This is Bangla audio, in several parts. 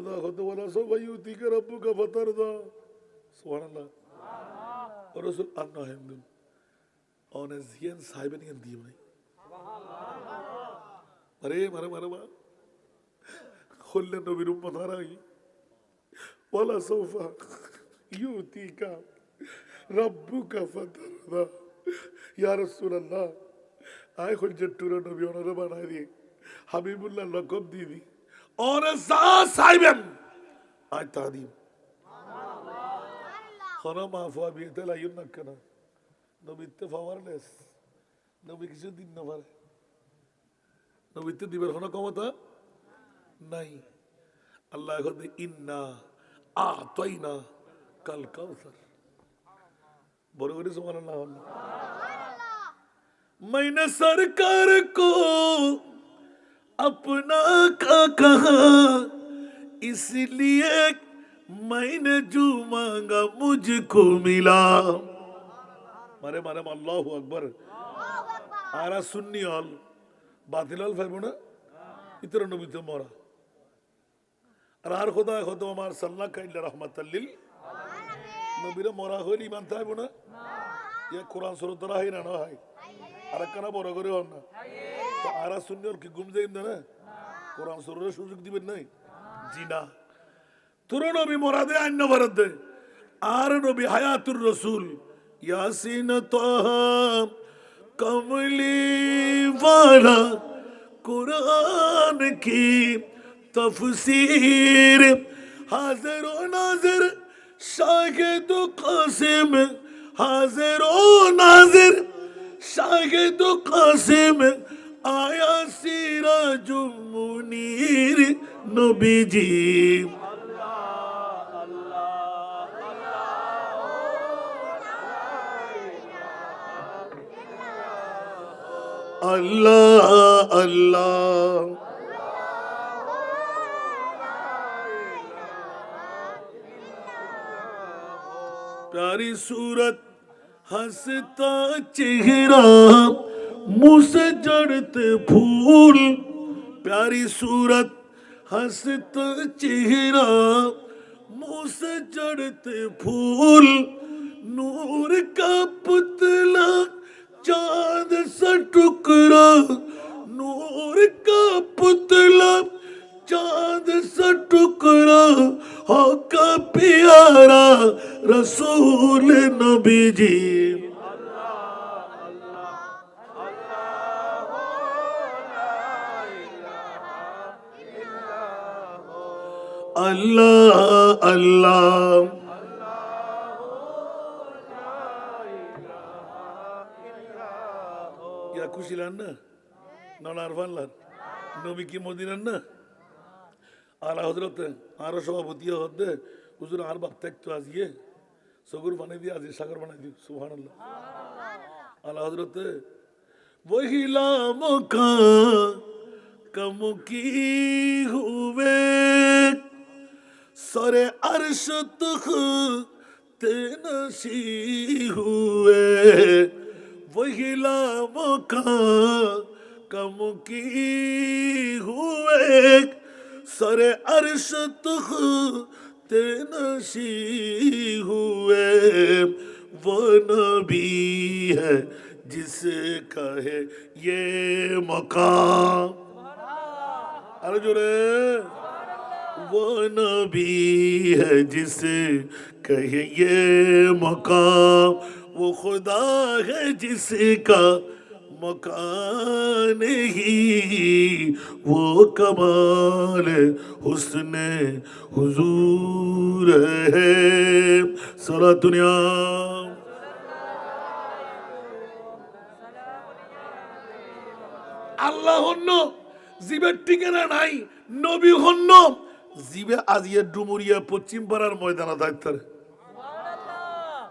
খোদা খোদা ওয়ালা সবাই ইউতিকা রাব্বুকা ফাতারদা সুবহানাল্লাহ রাসূল আন্না হিন্দুন অনে জিয়ান সাহেবেন ইয়ান দিয়ে ভাই আরে মারে মারে মা খুললে নবীর উম্মত হারাই ওয়ালা সৌফা ইউতিকা রাব্বুকা ফাতারদা ইয়া রাসূলুল্লাহ আয় খুল জট্টুরা নবী ওনারে বানাই দিয়ে হাবিবুল্লাহ লকব দিয়ে দি অনে সাহেবেন আয় তাদিম খানা মাফা বিয়েতে লাইন না কেনা নবীতে পাওয়ারলেস নবী কিছু দিন না পারে নবীতে দিবার কোনো ক্ষমতা নাই আল্লাহ এখন ইন্না আতাইনা কাল কাউসার বড় করে সুবহানাল্লাহ मैंने सरकार को अपना का कहा इसलिए मैंने जो मांगा मुझको मिला मारे मारे अल्लाहु अकबर आरा सुन्नी हल बातिल हल फाइबो ना इतर नबी तो मोरा आर खुदा खुदा हमार सल्लल्लाहु अलैहि रहमतुल लिल नबी रे मोरा होली मानता है ना ये कुरान सूरत तरह है ना है আর একখানা বড় করে হন না তো আরা শুনলে ওর কি ঘুম যাই না কোরআন সুরের সুযোগ দিবেন নাই জি না তোর নবী মোরাদে আইন ভারত দে আর নবী হায়াতুর রসুল ইয়াসিন তাহা কমলি ওয়ালা কুরআন কি তফসীর হাজির ও নাজির শাহিদ কাসিম হাজির ও নাজির शाहिद कासिम आया सिराज मुनीर नबी जी अल्लाह अल्लाह प्यारी सूरत हंसता चेहरा मुँह से जड़ते फूल प्यारी सूरत हंसता चेहरा मुँह से जड़ते फूल नूर का पुतला चांद सा टुकड़ा नूर का पुतला चांद सा टुकड़ा हो का प्यारा रसूल नबी जी अल्लाह अल्लाह या खुशी लान ना नौना अरफान लान नबी की मदीना ना आला हजरत आरो सभापति হতে হুজুর আর বাপ থাকতো আজকে সগুর বানাই দিয়ে আজ সাগর বানাই দিও সুবহানাল্লাহ আলা হযরত वही लामका कम की हुए सरे अर्श तख तेनसी हुए वही लामका कम की हुए सरे अर्श तख तेनसी हुए वो नबी है जिसे कहे ये मकाम अरे जोरे वो नबी है जिसे कहे ये मकाम वो खुदा है जिसका मकान ही वो कमाल हुस्न हुजूर है सारा दुनिया আল্লাহ হন্য জিবের ঠিকানা নাই নবী হন্য জিবে আজিয়া ডুমুরিয়া পশ্চিম পাড়ার ময়দানে দায়িত্ব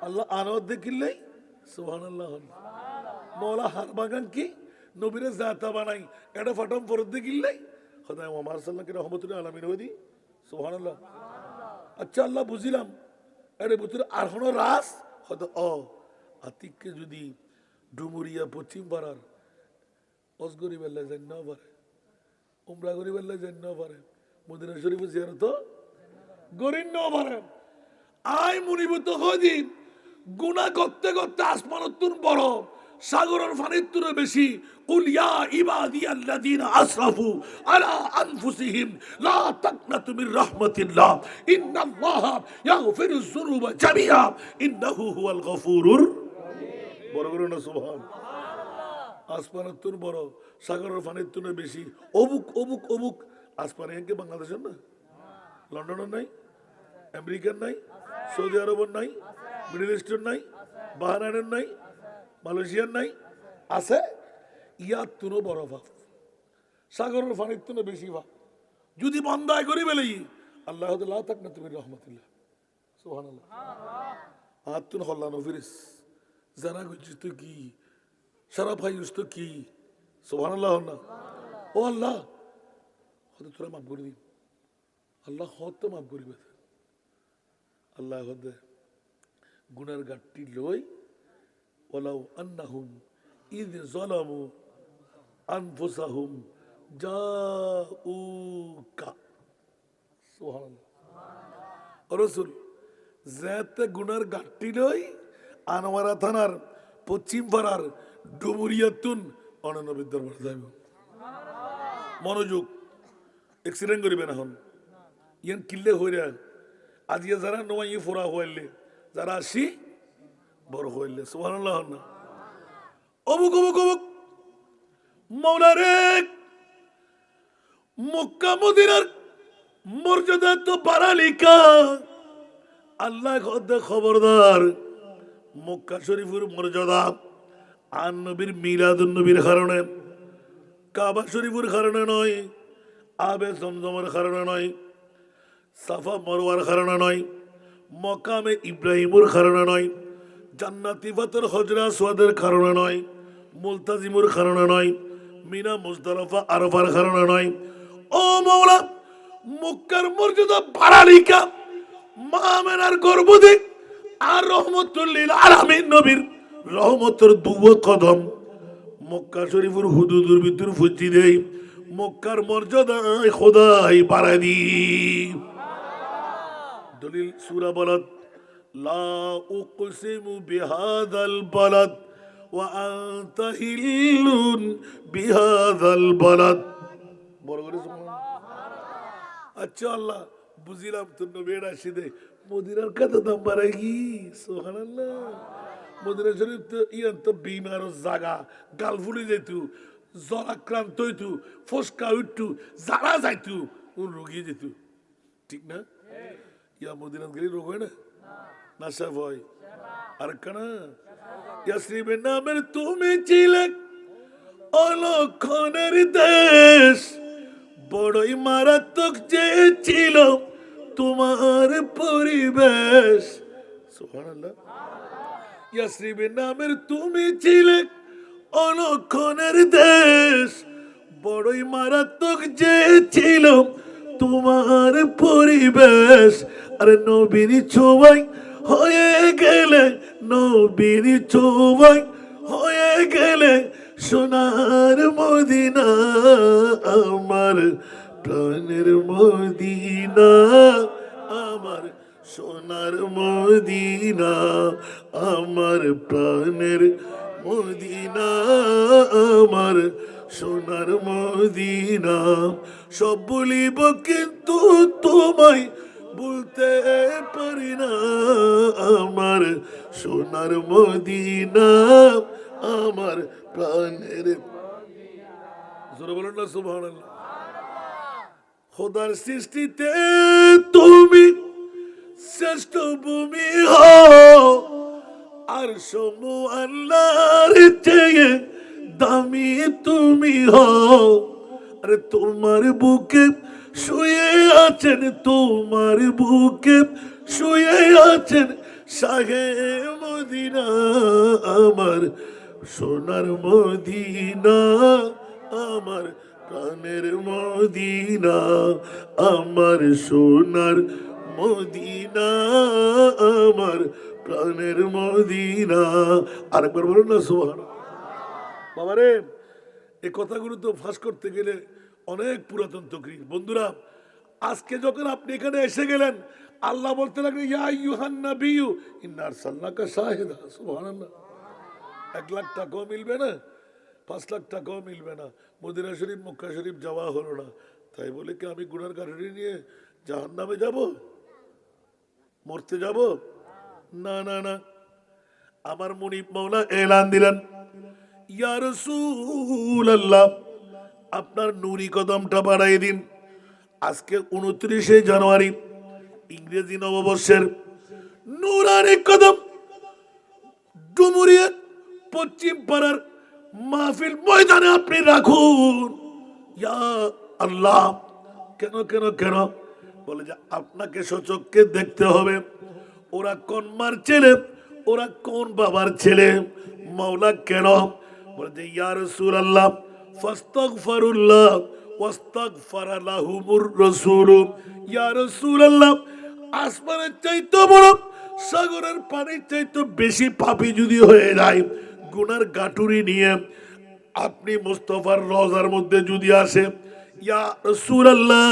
আল্লাহ আনন্দ দেখিলেই সুবহানাল্লাহ মৌলা হার বাগান কি নবীরে জাতা বানাই এটা ফটম ফরদ দেখিলেই খোদা মুহাম্মদ সাল্লাল্লাহু রহমাতুল্লাহ আলামিন হদি সুবহানাল্লাহ আচ্ছা আল্লাহ বুঝিলাম আরে বুতরে আর হনো রাস খোদা ও আতিককে যদি ডুমুরিয়া পশ্চিম পাড়ার অসগরি বেলা জান না পারে উমরা গরি বেলা জান না পারে মদিনা শরীফে জিয়ারত গরিন্ন পারে আয় মুনিবত হদি গুনাহ করতে করতে আসমানতুন বড় সাগরের পানির তুলে বেশি কুল ইয়া ইবাদিয়াল্লাযিনা আসরাফু আলা আনফুসিহিম লা তাকনাতু মির রাহমাতিল্লাহ ইন্নাল্লাহা ইয়াগফিরুয যুনুবা জামিআ ইন্নাহু হুয়াল গফুরুর বড় করে না সুবহান। আসমানতুন বড় সাগরের পানির তুলে বেশি অবুক অবুক অবুক আসমানে কি বাংলাদেশের না লন্ডনের নাই আমেরিকার নাই সৌদি আরবের নাই মিডল ইস্টের নাই বাহরাইনের নাই মালয়েশিয়ার নাই আছে ইয়ার তুনো বড় ভাব সাগরের পানির তুনো বেশি ভাব যদি বন্দায় করি বেলেই আল্লাহ লা তাকনাতু মির রাহমাতিল্লাহ সুবহানাল্লাহ আর তুন হল্লানো ফিরিস জানা গেছিস তো কি সারা ভাইস তো কি সুবহানাল্লাহ না ও আল্লাহ হয়তো তোরা মাফ করে দিন আল্লাহ হয়তো মাফ করিবে আল্লাহ হদে গুনার গাঠটি লই ওয়ালাউ আন্নাহুম ইয যালামু আনফুসাহুম জাউকা সুবহানাল্লাহ রাসূল যাতে গুনার গাঠটি লই আনোয়ারা থানার পশ্চিম পাড়ার ডুমুরিয়াতুন অননবীর দরবার যাইব মনোযোগ এক্সিডেন্ট করিবে না হন ইয়ান কিল্লে হইরা আজিয়া যারা নয় ফোরা হইলে যারা আসি বড় হইলে সুবহানাল্লাহ না অবুক অবুক অবুক মৌলারে মক্কা মদিনার মর্যাদা তো বাড়ালিকা আল্লাহ খবরদার মক্কা শরীফের মর্যাদা আর নবীর মিলাদুন নবীর কারণে কাবা শরীফের কারণে নয় আবে জমজমের কারণে নয় সাফা মারওয়ার কারণে নয় মকামে ইব্রাহিমের কারণে নয় জান্নাতি ফাতর হজরা সোয়াদের কারণে নয় মুলতাজিমের কারণে নয় মিনা মুজদালিফা আরাফার কারণে নয় ও মাওলা মক্কার মর্যাদা বাড়ালিকা মা আমেনার গর্ভে আর রহমতুল লিল আলামিন নবীর রহমতের দুয়া কদম মক্কা শরীফের হুদুদের ভিতর ফুটি দেই মক্কার মর্যাদা খোদাই বাড়াই দি দলিল সূরা বলদ লা উকসিমু বিহাযাল বালাদ ওয়া আনতা হিল্লুন বিহাযাল বালাদ বড় করে সুবহানাল্লাহ। আচ্ছা আল্লাহ বুঝিলাম তোর নবীর আসিদে মদিনার কত দাম বাড়াই কি সুবহানাল্লাহ। মদিনা শরীফ তো ইয়ান তো বিমার জায়গা গাল ফুলি যেতু জলাক্রান্ত হইতু ফসকা উঠতু যারা যাইতু ও রোগী যেত ঠিক না ইয়া মদিনাত গেলে রোগ হয় না না সাফ হয় আর কানা ইয়াসরিবের নামের তুমি ছিলে অলক্ষণের দেশ বড়ই মারাত্মক যে ছিল তোমার পরিবেশ সুবহানাল্লাহ। ইয়াসরিবের নামের তুমি ছিলে অলক্ষণের দেশ বড়ই মারাত্মক যে ছিল তোমার পরিবেশ আরে নবীর ছোঁয়ায় হয়ে গেলে নবীর ছোঁয়ায় হয়ে গেলে সোনার মদিনা আমার প্রাণের মদিনা আমার সোনার মদিনা আমার প্রাণের মদিনা আমার সোনার মদিনা সব বলিব কিন্তু তোমায় বলতে পারি না আমার সোনার মদিনা আমার প্রাণের জোরে বলুন না সুবহানাল্লাহ। খোদার সৃষ্টিতে তুমি শ্রেষ্ঠ ভূমি হও আর সমু আল্লাহর চেয়ে দামি তুমি হও আরে তোমার বুকে শুয়ে আছেন তোমার বুকে শুয়ে আছেন শাহে মদিনা আমার সোনার মদিনা আমার প্রাণের মদিনা আমার সোনার মদিনা আমার প্রাণের মদিনা আরেকবার বলুন না সুবহানাল্লাহ। বাবারে এই কথাগুলো তো ফাঁস করতে গেলে অনেক পুরাতন তকরির বন্ধুরা আজকে যখন আপনি এখানে এসে গেলেন, আল্লাহ বলতে লাগলেন ইয়া আইয়ুহান নাবিয়্যু ইন্না আরসালনাকা শাহিদা। সুবহানাল্লাহ। 1 লাখ টাকাও মিলবে না, 5 লাখ টাকাও মিলবে না, মদিনা শরীফ মক্কা শরীফ যাওয়া হলো না। তাই বলে কি আমি গুনার গাড়ি নিয়ে জাহান্নামে যাব, মরতে যাব? না না না। আমার মুনিব মাওলা এলান দিলেন, ইয়া রাসূলুল্লাহ, আপনার নুরি কদমটা বাড়াই দিন। আজকে 29শে জানুয়ারি ইংরেজি নববর্ষের নুরানি কদম ডুমুরিয়া পশ্চিম পাড়ার মাহফিল ময়দানে আপনি রাখুন। ইয়া আল্লাহ। কেন কেন কেন? বলে যে আপনাকে সচক্ষে দেখতে হবে ওরা কোন মার ছেলে, ওরা কোন বাবার ছেলে। মাওলা কেন? বলে যে ইয়া রাসূলুল্লাহ ফাস্তাগফিরুল্লাহ ওয়াস্তাগফারা লাহুমুর রাসূল। ইয়া রাসূলুল্লাহ, আসমানের চাইতে বড়, সাগরের পানির চাইতে বেশি পাপী যদি হয়ে যায়, গুনার গাটুরি নিয়ে আপনি মুস্তাফার রওজার মধ্যে যদি আসে, ইয়া রাসূলুল্লাহ,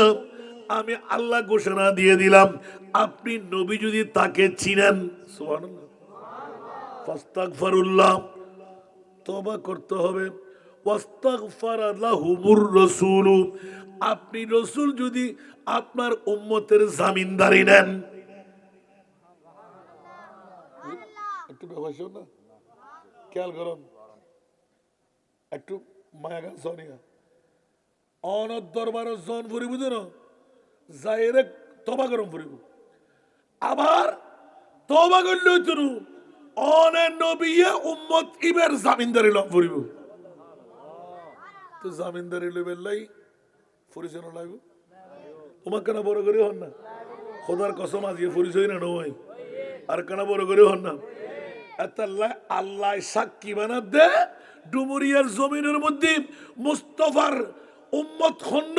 আমি আল্লাহ ঘোষণা দিয়ে দিলাম, আপনি নবী যদি তাকে চিনেন, সুবহানাল্লাহ, ফাস্তাগফিরুল্লাহ, তওবা করতে হবে, ওয়াস্তাগফারা লাহুমুর রাসূল, আপনি রাসূল যদি আপনার উম্মতের জামিনদারি নেন। একটু ব্যবহার না, খেয়াল করুন, একটু মায়া গান শোনিয়া অনর দরবার জন ফুরিব যেন যাইরে তবা গরম ফুরিব, আবার তবা করলে তুমি অনের নবিয়ে উম্মত ইবের জামিনদারি লাভ ফুরিব। তো জামিনদারি লইবের লাই পরিচয় লাগব। তোমার কেন বড় করে হন না? খোদার কসম আজিয়ে পরিচয় না নয়, আর কেন বড় করে হন না? আল্লাহ সাক্ষী বানা দে, ডুমুরিয়ার জমিনের মধ্যে মুস্তাফার উম্মত হন্ন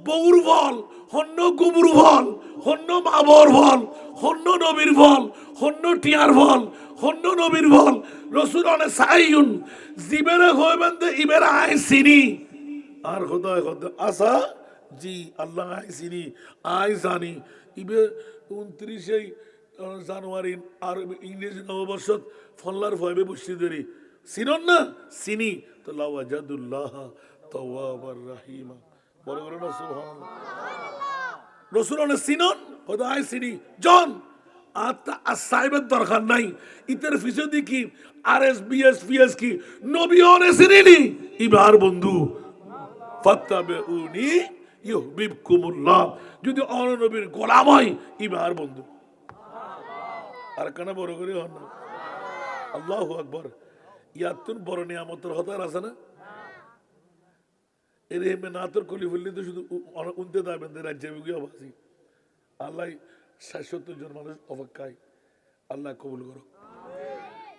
বউর ফল, হন্ন গুবুর ফল, হন্ন মাবর ফল, হন্ন নবীর ফল, হন্ন টিয়ার ফল, হন্ন নবীর ফল। রসুল অনে সাইয়ুন জিবেরে হইবেন দে ইবের আই সিনি। আর খোদা খোদা আসা জি আল্লাহ আই সিনি, আই জানি। ইবে 29শে জানুয়ারি আর ইংরেজি নববর্ষ ফল্লার ভয়বে বসে দেরি চিনন না? চিনি তো লাওয়াজাদুল্লাহ তাওয়াবার রাহিমা। বড় করে না সুবহানাল্লাহ। রাসূল অনে চিনন, খোদা আই চিনি জন। আর সাহেবের দরকার নাই, ইতের ফিসে দেখি আর এস বিএস পিএস কি নবী অনে চিনিনি ইবার বন্ধু। ফাত্তাবিউনি ইউহিব্বুকুমুল্লাহ, যদি অন নবীর গোলাম হয় ইবার বন্ধু। আর কেন বড় করে হন না? আল্লাহু আকবার। ইয়াতুন বড় নিয়ামতের হতার আছে না? এর হেমে না তোর কলি ফুললি তো শুধু উনতে দাবেন রাজ্যে গিয়ে বাসি। আল্লাহ ৬৭ জন মানুষ অপেক্ষায়, আল্লাহ কবুল করো।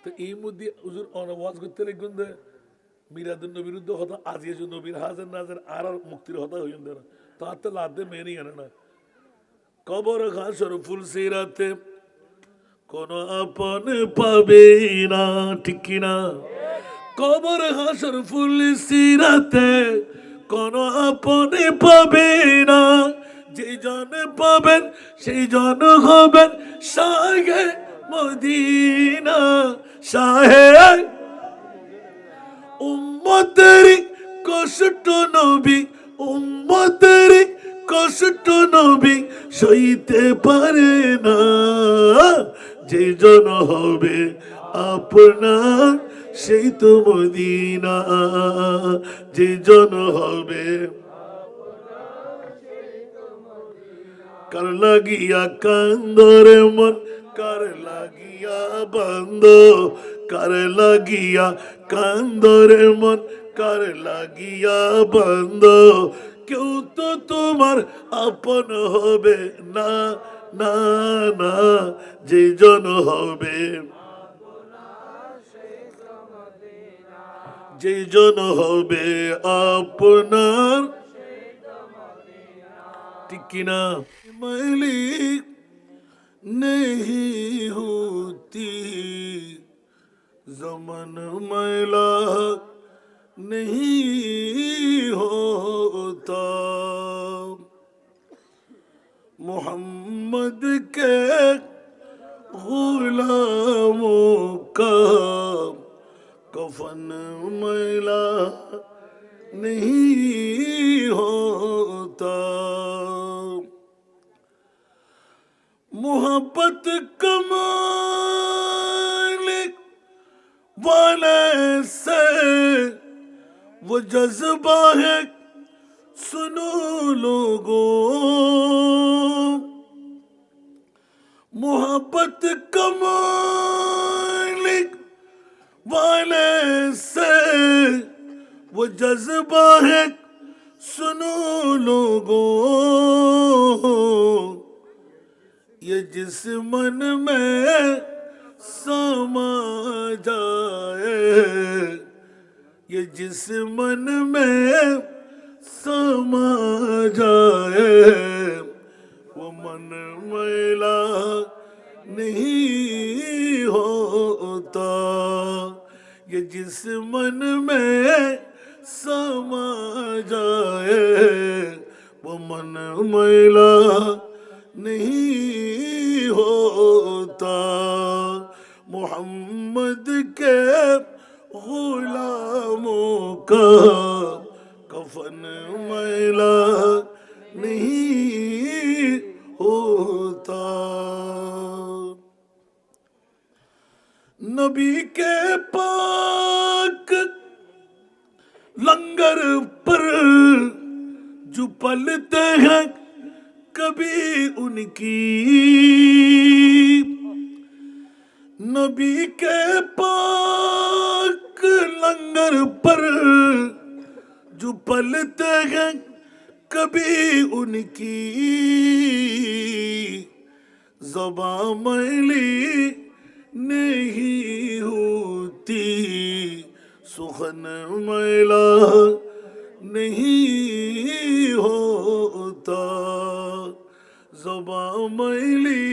তো এই মধ্যে হুজুর ওয়াজ করতে লিখুন যে মিরাদুন নবীর বিরুদ্ধে হতা আজিয়ে যে নবীর হাজার নাজার আর মুক্তির হতা হইন দেয় না, তার তো লাদে মেনেই আনে না। কবর ঘাসর ফুল সিরাতে কোন আপন পাবে না, ঠিক কিনা? কবর হাসর ফুল সিরাতে কোন আপন পাবে না, যে জন পাবেন সেই জন হবেন শাহে মদিনা। শাহে উম্মতের কষ্ট নবী, উম্মতের কষ্ট নবী সইতে পারে না, যে জন হবে আপনার সেই তো মদিনা, যে জন হবে। কার লাগিয়া কান্দরে মন, কার লাগিয়া বান্দ, কার লাগিয়া কান্দরে মন, কার লাগিয়া বান্দ, কেউ তো তোমার আপন হবে না, না না, যে জন হবে, যে জন হবে আপনার, ঠিক কিনা? মালিক নেহি হোতি জমান मैला नहीं होता, मोहम्मद के गुलामों का कफन मैला नहीं होता। मोहब्बत कमाल वाले से वो जज्बा है, सुनो लोगों। मोहब्बत कमाल वाले से वो जज्बा है, सुनो लोगों। ये जिस मन में समा जाए, ये जिस मन में समा जाए, वो मन मैला नहीं होता। ये जिस मन में समा जाए, वो मन मैला नहीं होता। मोहम्मद के गुलामों का कफन मैला नहीं होता। नबी के पाक लंगर पर जो पलते हैं कभी उनकी, नबी के पाक लंगर पर जो पलते हैं कभी उनकी, ज़बां मैली नहीं होती, सुखन मैला नहीं होता। ज़बां मैली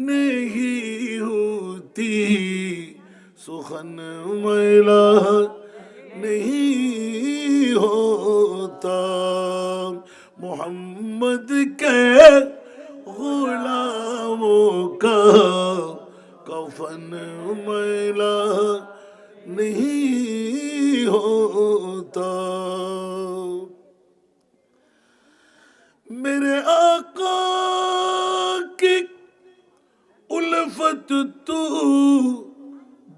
नहीं होती, सुखन मैला नहीं होता। मोहम्मद के गुलामों का कफन मैला नहीं होता। मेरे आका की उल्फत तू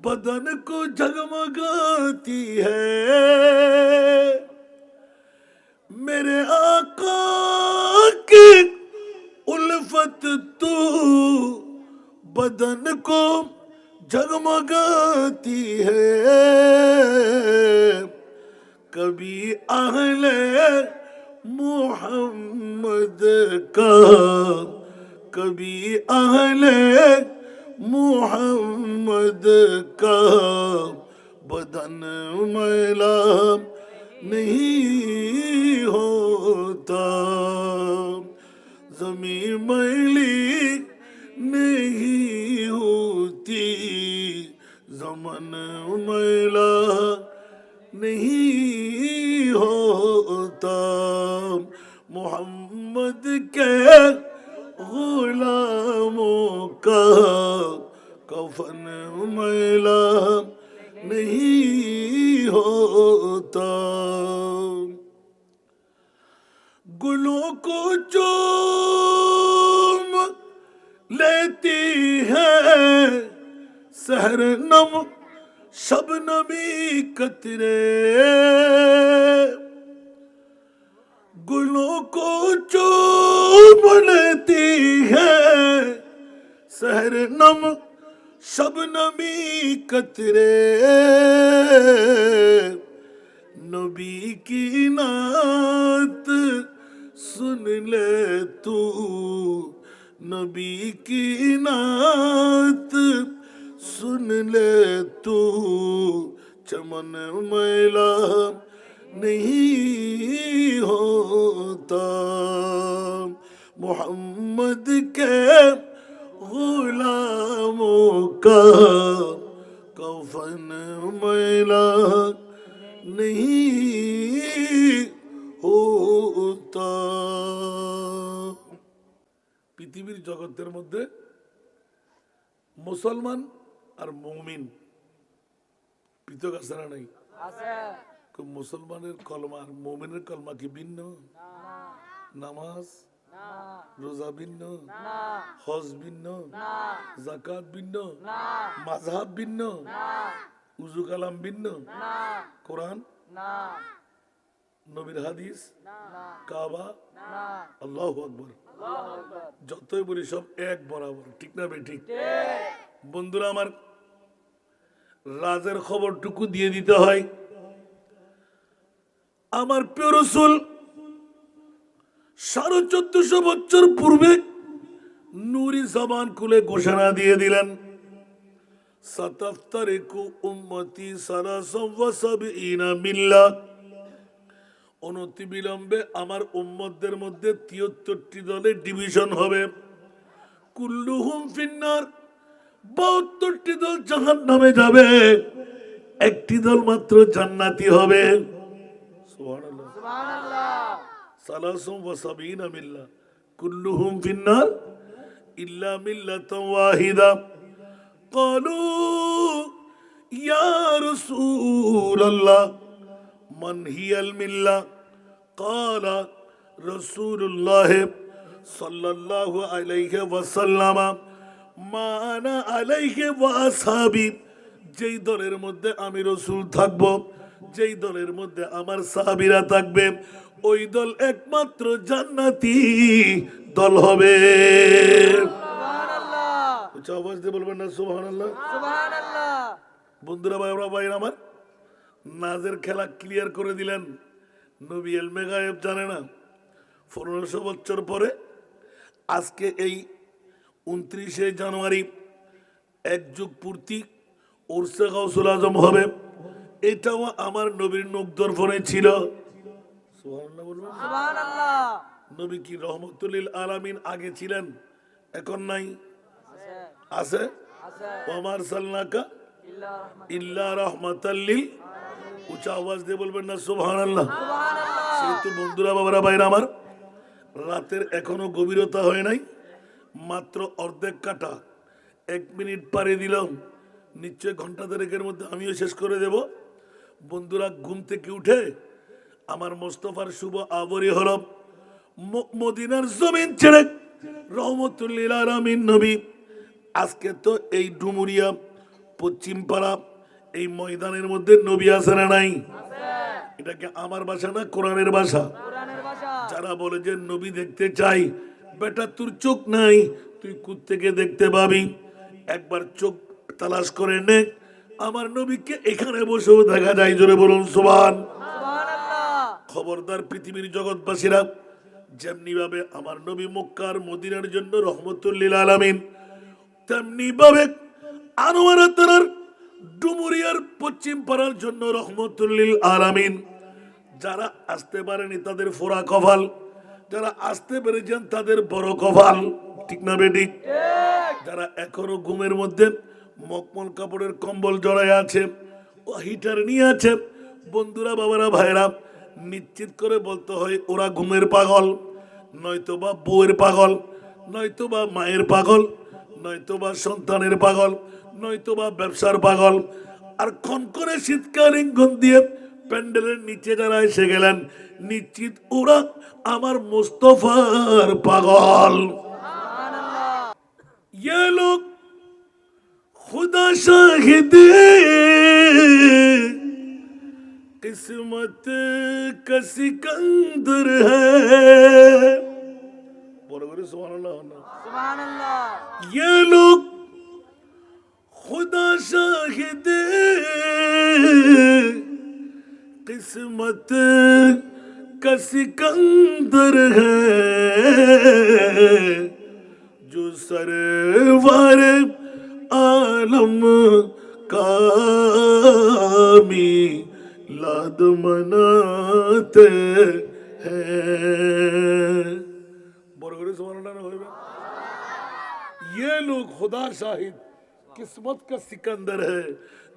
बदन को जगमगाती है। मेरे आका की उल्फत तू बदन को जगमगाती है। कभी अहले मोहम्मद का, कभी अहले मोहम्मद का बदन मैला नहीं होता। ज़मीं मैली नहीं होती, ज़मन मैला नहीं होता। मोहम्मद के गुलामों का कफन मैला नहीं होता। गुलों को चूम लेती है सहरनम शबनमी कतरे। गुलों को चूम लेती है सहरनम शबनमी कतरे। नबी की नात सुन ले तू, नबी की नात सुन ले तू। चमन मैला नहीं होता। मोहम्मद के गुलामों का कफन मैला नहीं होता। পৃথিবীর জগতের মধ্যে মুসলমান আর মুমিন পৃথক আছে না নাই? মুসলমানের কলমা আর মুমিনের কলমা কি ভিন্ন? নামাজ রোজা ভিন্ন, হজ ভিন্ন, যাকাত ভিন্ন, মাযহাব ভিন্ন, উযু কালাম ভিন্ন, কোরআন, নবীর হাদিস, কাবা, আল্লাহু আকবার, যতই বলি সব এক বরাবর। ঠিক না বেঠিক? বন্ধুরা আমার, রাজের খবরটুকু দিয়ে দিতে হয়। আমার প্রিয় রাসূল 1450 বছর পূর্বে নূরি জবান খুলে ঘোষণা দিয়ে দিলেন, সাতাফতারিকু উম্মতি সালাসাম ওয়া সাবঈনা মিল্লাহ। অনতিবিলম্বে আমার উম্মতদের মধ্যে 73টি দলে ডিভিশন হবে। কুল্লুহুম ফিন্নার, 72টি দল জাহান্নামে যাবে, একটি দল মাত্র জান্নাতি হবে। সুবহানাল্লাহ, সুবহানাল্লাহ। সালাসুম ওয়া সাবঈনা মিল্লাহ কুল্লুহুম ফিন্নার ইল্লা মিল্লাতান ওয়াহিদা। ক্বালু ইয়া রাসূলাল্লাহ মান হিয়াল মিল্লাহ? ক্বালা রাসূলুল্লাহ সাল্লাল্লাহু আলাইহি ওয়াসাল্লাম মা আনা আলাইহি ওয়া আসহাবি। যেই দলের মধ্যে আমি রাসূল থাকব, যেই দলের মধ্যে আমার সাহাবীরা থাকবে, ওই দল একমাত্র জান্নাতি দল হবে। সুবহানাল্লাহ। উচ্চ আওয়াজ দিয়ে বলবেন না সুবহানাল্লাহ? সুবহানাল্লাহ। বন্ধুরা, ভাইরা আমার, নাজের খেলা ক্লিয়ার করে দিলেন। নবী ইলমে গায়েব জানে না। 1500 বছর পরে আজকে এই 29শে জানুয়ারি এক যুগ পূর্তি উরসে গাউসুল আজম হবে। এটাও আমার নবীর নূক দর্পণে ছিল। সুবহানাল্লাহ বলবেন? সুবহানাল্লাহ। নবী কি রহমতুল লিল আলামিন আগে ছিলেন, এখন নাই? আছে। ওয়া মা আরসালনাকা ইল্লা রাহমাতাল লিল। উচ্চ আওয়াজ দিয়ে বলবেন না সুবহানাল্লাহ? সুবহানাল্লাহ। সেহেতু বন্ধুরা, বাবারা, ভাইরা আমার, রাতের এখনো গভীরতা হয় নাই, মাত্র অর্ধেক কাটা। 1 মিনিট পারে দিলাম, নিশ্চয় ঘন্টা দেড়েকের মধ্যে আমিও শেষ করে দেব। বন্ধুরা, ঘুম থেকে উঠে আমার মোস্তফার শুভ আবরি হল মদিনার জমিন ছেড়ে রহমতুল লিল আলামিন নবী আজকে তো এই ডুমুরিয়া পশ্চিম পাড়া এই ময়দানের মধ্যে নবী আছে না নাই? এটাকে আমার ভাষা না কোরআনের ভাষা? যারা বলে যে নবী দেখতে চাই, বেটা তোর চোখ নাই, তুই কোত্থেকে দেখতে পাবি? একবার চোখ তালাশ করে নে, আমার নবীকে এখানে বসেও দেখা যায়। জোরে বলুন সুবহানাল্লাহ। খবরদার পৃথিবীর জগৎবাসীরা, যেমনি ভাবে আমার নবী মক্কার মদিনার জন্য রহমতুল লিল আলামিন, তেমনি ভাবে আনোয়ারা তারার ডুমুরিয়ার পশ্চিম পাড়ার জন্য রহমতুল লিল আলামিন। যারা আসতে পারেনি তাদের ফোড়া কপাল, যারা আসতে পেরেছেন তাদের বড় কপাল। ঠিক না বেঠিক? যারা এখনো ঘুমের মধ্যে মকমল কাপড়ের কম্বল জড়ায় আছে, ও হিটার নিয়ে আছে, বন্ধুরা, বাবারা, ভাইরা, নিশ্চিত করে বলতে হয় ওরা ঘুমের পাগল, নয়তোবা বউয়ের পাগল, নয়তোবা মায়ের পাগল, নয়তোবা সন্তানের পাগল, নয়তোবা ব্যবসার পাগল। আর কনকনে শীতকালীন গন দিয়ে প্যান্ডেলের নিচে যারা এসে গেলেন, নিশ্চিত ওরা আমার মুস্তফার পাগল। ये लोग खुदा शाहिद किस्मत का सिकंदर है। बोलो बोलो सुभान अल्लाह। ये लोग खुदा शाहिद किस्मत का सिकंदर है, जो सरवर आलम का मिलाद मनाते हैं। बरगरे सुभान अल्लाह होइबे। ये लोग खुदा शाहिद किस्मत का सिकंदर है,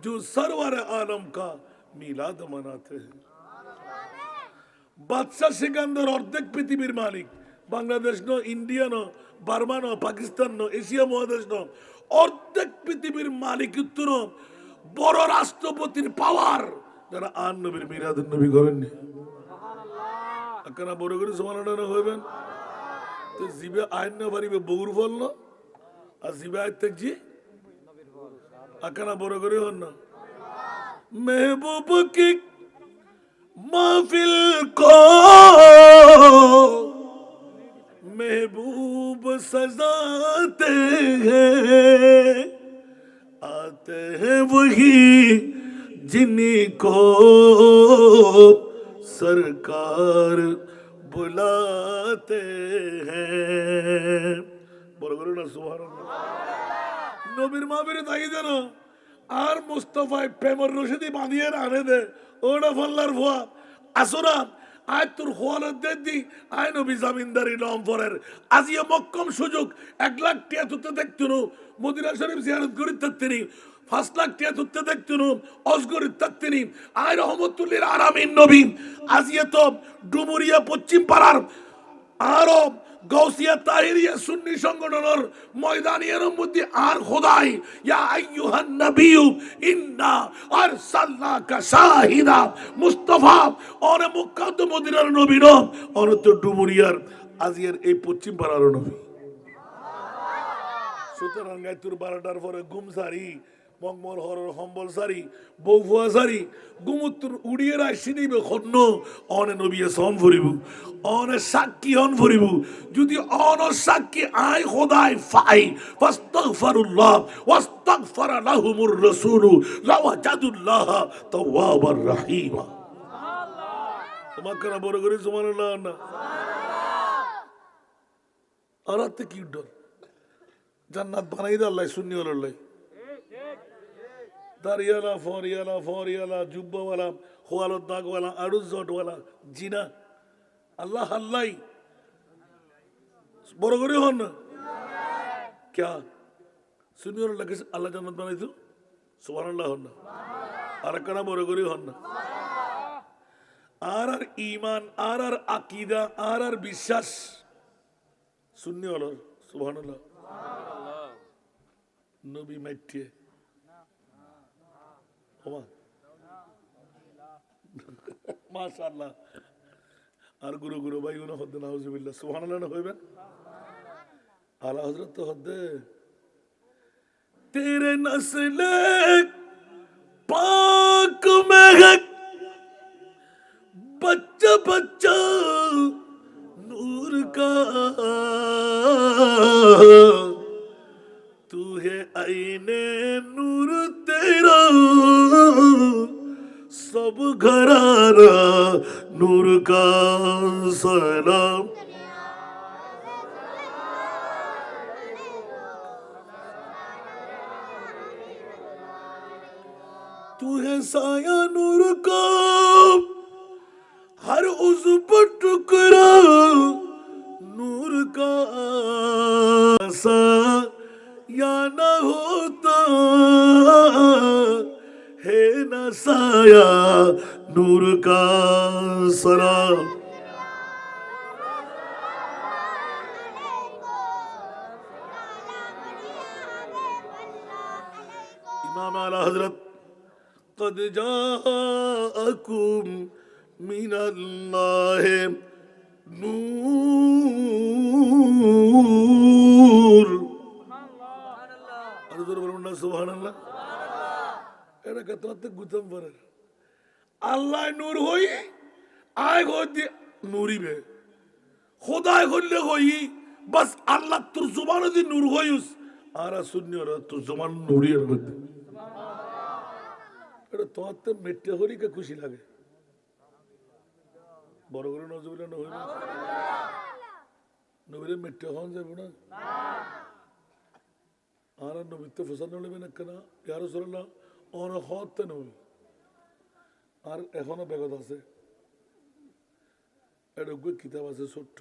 जो सरवर आलम का मिलाद मनाते हैं। বাদশাহ সিকান্দার অর্ধেক পৃথিবীর মালিক, Bangladesh no, India no, Burma ন, পাকিস্তান ন, এশিয়া মহাদেশ ন, অর্ধেক পৃথিবীর মালিকিত্ব বড় রাষ্ট্রপতির পাওয়ার যারা আন নবীর মিলাদুন নবী করেননি। আপনারা বড় করে সমালোচনা হইবেন তো জিবে আইন না পারিবে বগুর ফল না আর জিবে আয় দেখছি আপনারা বড় করে হন না। মেহবুব কি महफिल को महबूब सजाते हैं, आते हैं वही जिनको सरकार बुलाते हैं। बोलो करो ना सुभान अल्लाह। नबीर माहफिले ताई देना আর মুস্তাফায় প্রেমর রশিদি বাঁধিয়ে আনে দে ওটা ফল্লার ভুয়া আসোনা আয় তোর হওয়ার দি আয় নবী জামিনদারি নম্বরের আজিয়ে মক্কম সুযোগ 1 লাখ টাকা তুলতে দেখতুন মদিনা শরীফ জিয়ারত করি তাত্তিনি 5 লাখ টাকা তুলতে দেখতুন অজগরি তাত্তিনি আয় রহমতুল্লিল আলামিন নবী আজিয়ে তো ডুমুরিয়া পশ্চিম পাড়ার আরব গৌসিয়া তাহিরিয়া সুন্নি সংগঠনের ময়দানিয়ার মধ্যে আর খোদাই ইয়া আইয়ুহান নবিয়্যু ইন্না আরসালনাকা শাহিদা মুস্তাফা ওরে মুকাদ্দম মদিনার নবী ন ওরে তো ডুমুরিয়ার আজিয়ার এই পশ্চিম পাড়ার নবী। সুতরাং গায়তুর 12টার পরে ঘুমসারি মংমল হরর সম্বল সারি বউফুয়া সারি গুমুত্তর উড়িয়ে রাশি নিবে খন্ন অনে নবিয়ে সম ফুরিব অনে সাক্ষী হন ফুরিব যদি অন সাক্ষী আয় খোদাই ফাই ফাস্তাগফিরুল্লাহ ওয়াস্তাগফারা লাহুমুর রাসূল লাওয়াজাদুল্লাহ তাওয়াবার রহিমা। তোমাকে না বড় করে সুবহানাল্লাহ না আর আতে কি ডর জান্নাত বানাই দে আল্লাহ সুন্নি আল্লাহ দারিয়ালা ফরিয়ালা ফরিয়ালা জুব্বাওয়ালা খোয়ালত দাগওয়ালা আড়ুজ জটওয়ালা জিনা আল্লাহ আল্লাহ বড় করে হন না क्या সুনিয়র লাগে আল্লাহ জান্নাত বানাইতো সুবহানাল্লাহ হন না আর কানা বড় করে হন না আর আর ঈমান আর আর আকীদা আর আর বিশ্বাস সুন্নি হলো সুবহানাল্লাহ নবী মাইটে মাশাআল্লাহ আর গুরু গুরু ভাই উনি হদ্দে নাউজুবিল্লাহ সুবহানাল্লাহ না হইবেন আলা হযরত তো হদ্দে তেরে নসলে পাক মেহক बच्चा बच्चा नूर का तू है आईने नूर तेरा सब घराना नूर का सलाम तू है साया नूर का हर उस पर टुकड़ा नूर का सा या न होता है न साया नूर का सलाम। इमाम आला हजरत قد جاءكم من الله نور সুবহান আল্লাহ এটা কত গুতম পরে আল্লাহ নূর হই আয় গদি নূরিবে খোদায় হইলে হই বাস আল্লাহ তোর জবানে দি নূর হইস আর সুন্নি আর তোর জবান নূরিয়ের মধ্যে এটা তোতে মেটে হলি কে খুশি লাগে বড় করে নজরুল না হইবে নবীরে মেটে হন যাবে না আর নবীতে ফসানো নেবে না কেন ইয়া রাসূলুল্লাহ ওর হতে নই আর এখনো বেগত আছে এটা গো কিতাব আছে ছোট্ট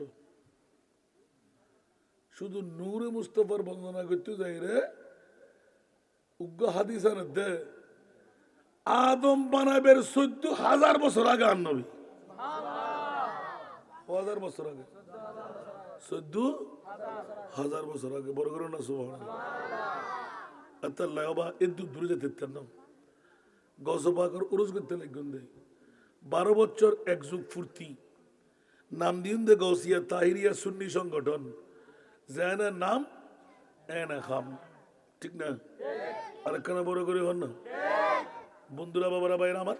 শুধু নূরে মুস্তাফার বর্ণনা করতে যাই রে উগ্র হাদিস আনে দে আদম বানাবের ১৪,০০০ বছর আগে আর নবী ১৪,০০০ বছর আগে ১৪ 1000 বছর আগে। বড় করো না সুবহানাল্লাহ। আতাল্লাহ বাবা একটু দূরে যেতে না, গজবাকর উরুজ করতে লাগবেন দে 12 বছর এক যুগ ফুর্তি নাম দিন দে গৌসিয়া তাহিরিয়া সুন্নি সংগঠন জানা নাম এনা খাম, ঠিক না? আর একখানা বড় করে হন না বন্ধুরা, বাবারা, ভাইরা আমার,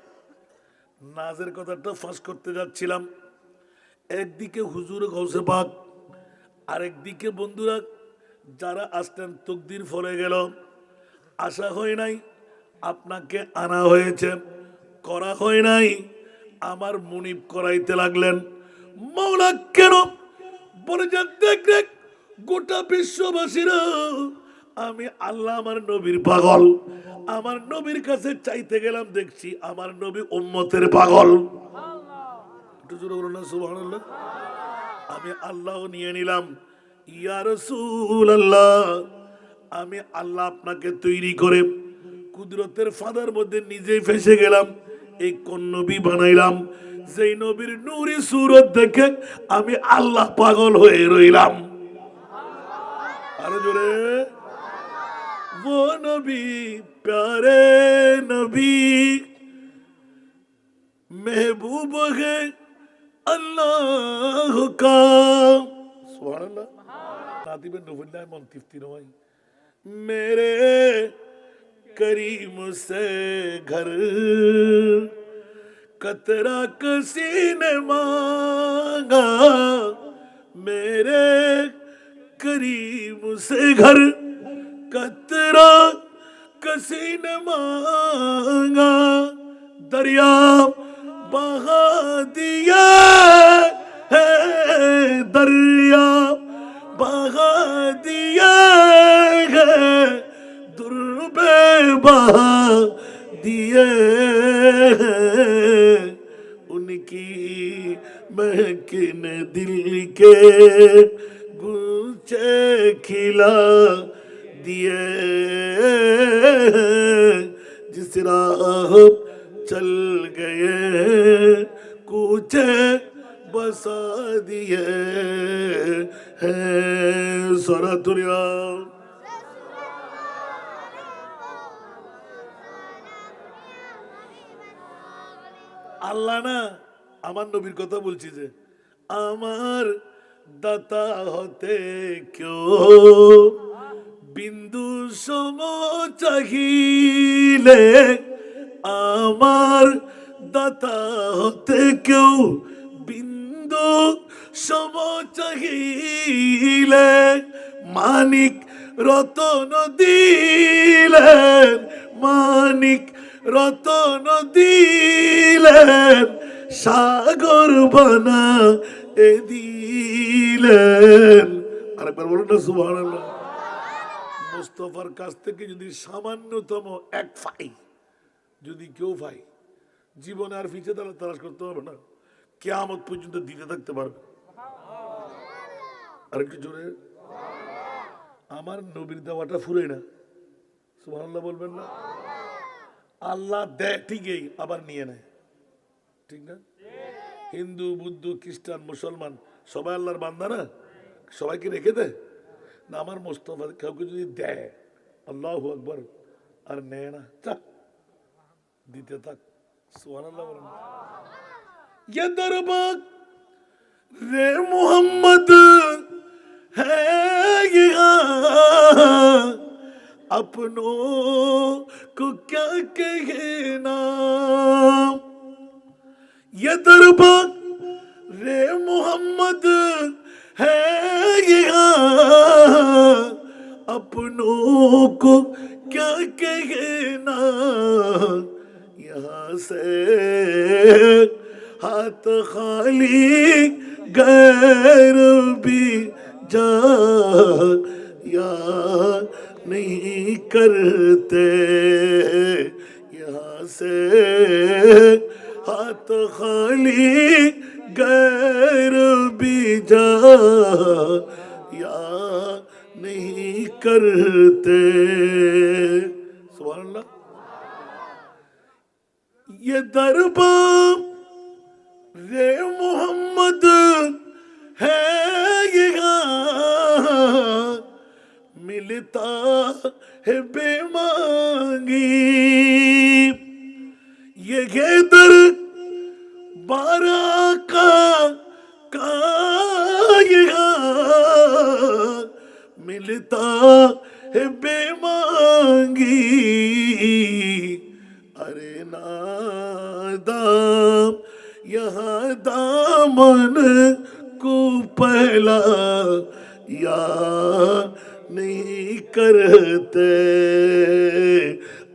নাজের কথাটা ফাঁস করতে যাচ্ছিলাম। একদিকে হুজুর গৌসে পাক, আরেকদিকে বন্ধুরা যারা আসতেন তকদির ফলে গেল, আশা হয় নাই, আপনাকে আনা হয়েছে, করা হয় নাই, আমার মুনিব করাইতে লাগলেন। মাওলা কেন বলে যে দেখ দেখ গোটা বিশ্ববাসীরা আমি আল্লাহ আমার নবীর পাগল, আমার নবীর কাছে চাইতে গেলাম, দেখছি আমার নবী উম্মতের পাগল। একটু জোরে বলুন না সুবহানাল্লাহ। আমি আল্লাহ নিয়ে নিলাম, ইয়া রাসূলুল্লাহ, আমি আল্লাহ আপনাকে তৈরি করে কুদরতের ফাঁদার মধ্যে নিজেই ফেসে গেলাম, এই কোন নবী বানাইলাম যেই নবীর নূরি সুরত দেখে আমি আল্লাহ পাগল হয়ে রইলাম। আরো জোরে, वो नबी प्यारे नबी महबूब है अल्लाह का। सुभान अल्लाह। नातिब नफुल्लाह मुंतिफ्ती रवाई मेरे करीम से घर कतरा किसी ने मांगा, मेरे करीम से घर कतरा किसी ने मांगा, दरिया बहा दिया है, दरिया बहा दिया है, दुर्बे बहा दिए हैं, उनकी महकिन दिल के गुलचे खिला दिए, जिस राह चल गए कुछ बसा दिए हैं। सरातुरिया আল্লাহ না আমার নবীর কথা বলছি যে আমার দাতা হতে কেউ বিন্দু সম চাহিলে, আমার দাতা হতে কেউ বিন্দু সম চাহিলে, মানিক রতন দিলেন, মানিক রতন দিলেন, সাগর বানা এ দিলেন। আরেকবার বলুন না সুবহানাল্লাহ। মুস্তাফার কাছ থেকে যদি সামান্যতম এক ফাই যদি কেউ পাই, জীবনে আর পিছিয়ে তালাশ করতে হবে না, কিয়ামত পর্যন্ত দিতে থাকতে পারবে। আর একটু জোরে, আমার নবীর দেওয়াটা ফুরাই না, সুবহানাল্লাহ বলবেন না? আল্লাহ দেয় ঠিকই, আবার নিয়ে নেয়, ঠিক না? হিন্দু, বুদ্ধ, খ্রিস্টান, মুসলমান সবাই আল্লাহর বান্দা না? সবাইকে রেখে দেয় না? আমার মুস্তাফা কাউকে যদি দেয়, আল্লাহু আকবার, আর নেয় না, চাক দিতে থাক। সুবহানাল্লাহ বলেন। ये दरबार रे मोहम्मद है यहाँ, अपनों को क्या कहना, ये दरबार रे मोहम्मद है यहाँ, अपनों को क्या कहना, यहाँ से हाथ खाली गैर भी जा या नहीं करते, यहाँ से हाथ खाली गैर भी जा या नहीं करते। सुभान अल्लाह। ये दरबार रे मोहम्मद है यहाँ, मिलता है बेमांगी ये दर बारा का ये मिलता है बेमांगी अरे नादाम यहाँ दामन को पहला या नहीं करते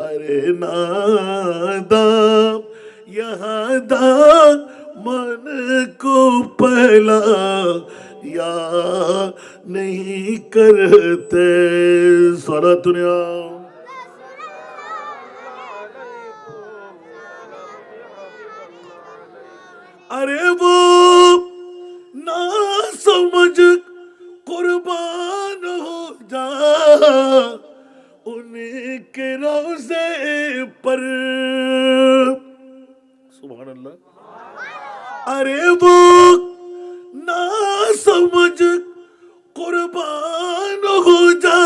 अरे नादाम यहाँ दामन को पहला या नहीं करते सलातुनिया अरे वो ना समझ कुर्बान हो जा उनके रोज़े पर सुभान अल्लाह अरे वो ना समझ कुर्बान हो जा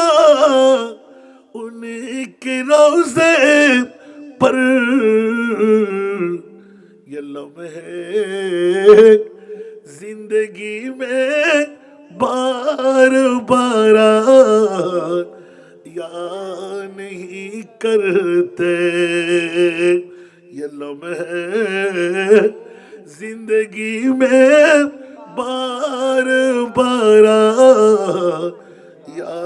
उनके रोज़े पर ये लम्हे जिंदगी में बार बार या नहीं करते ये लम्हे जिंदगी में बार बार या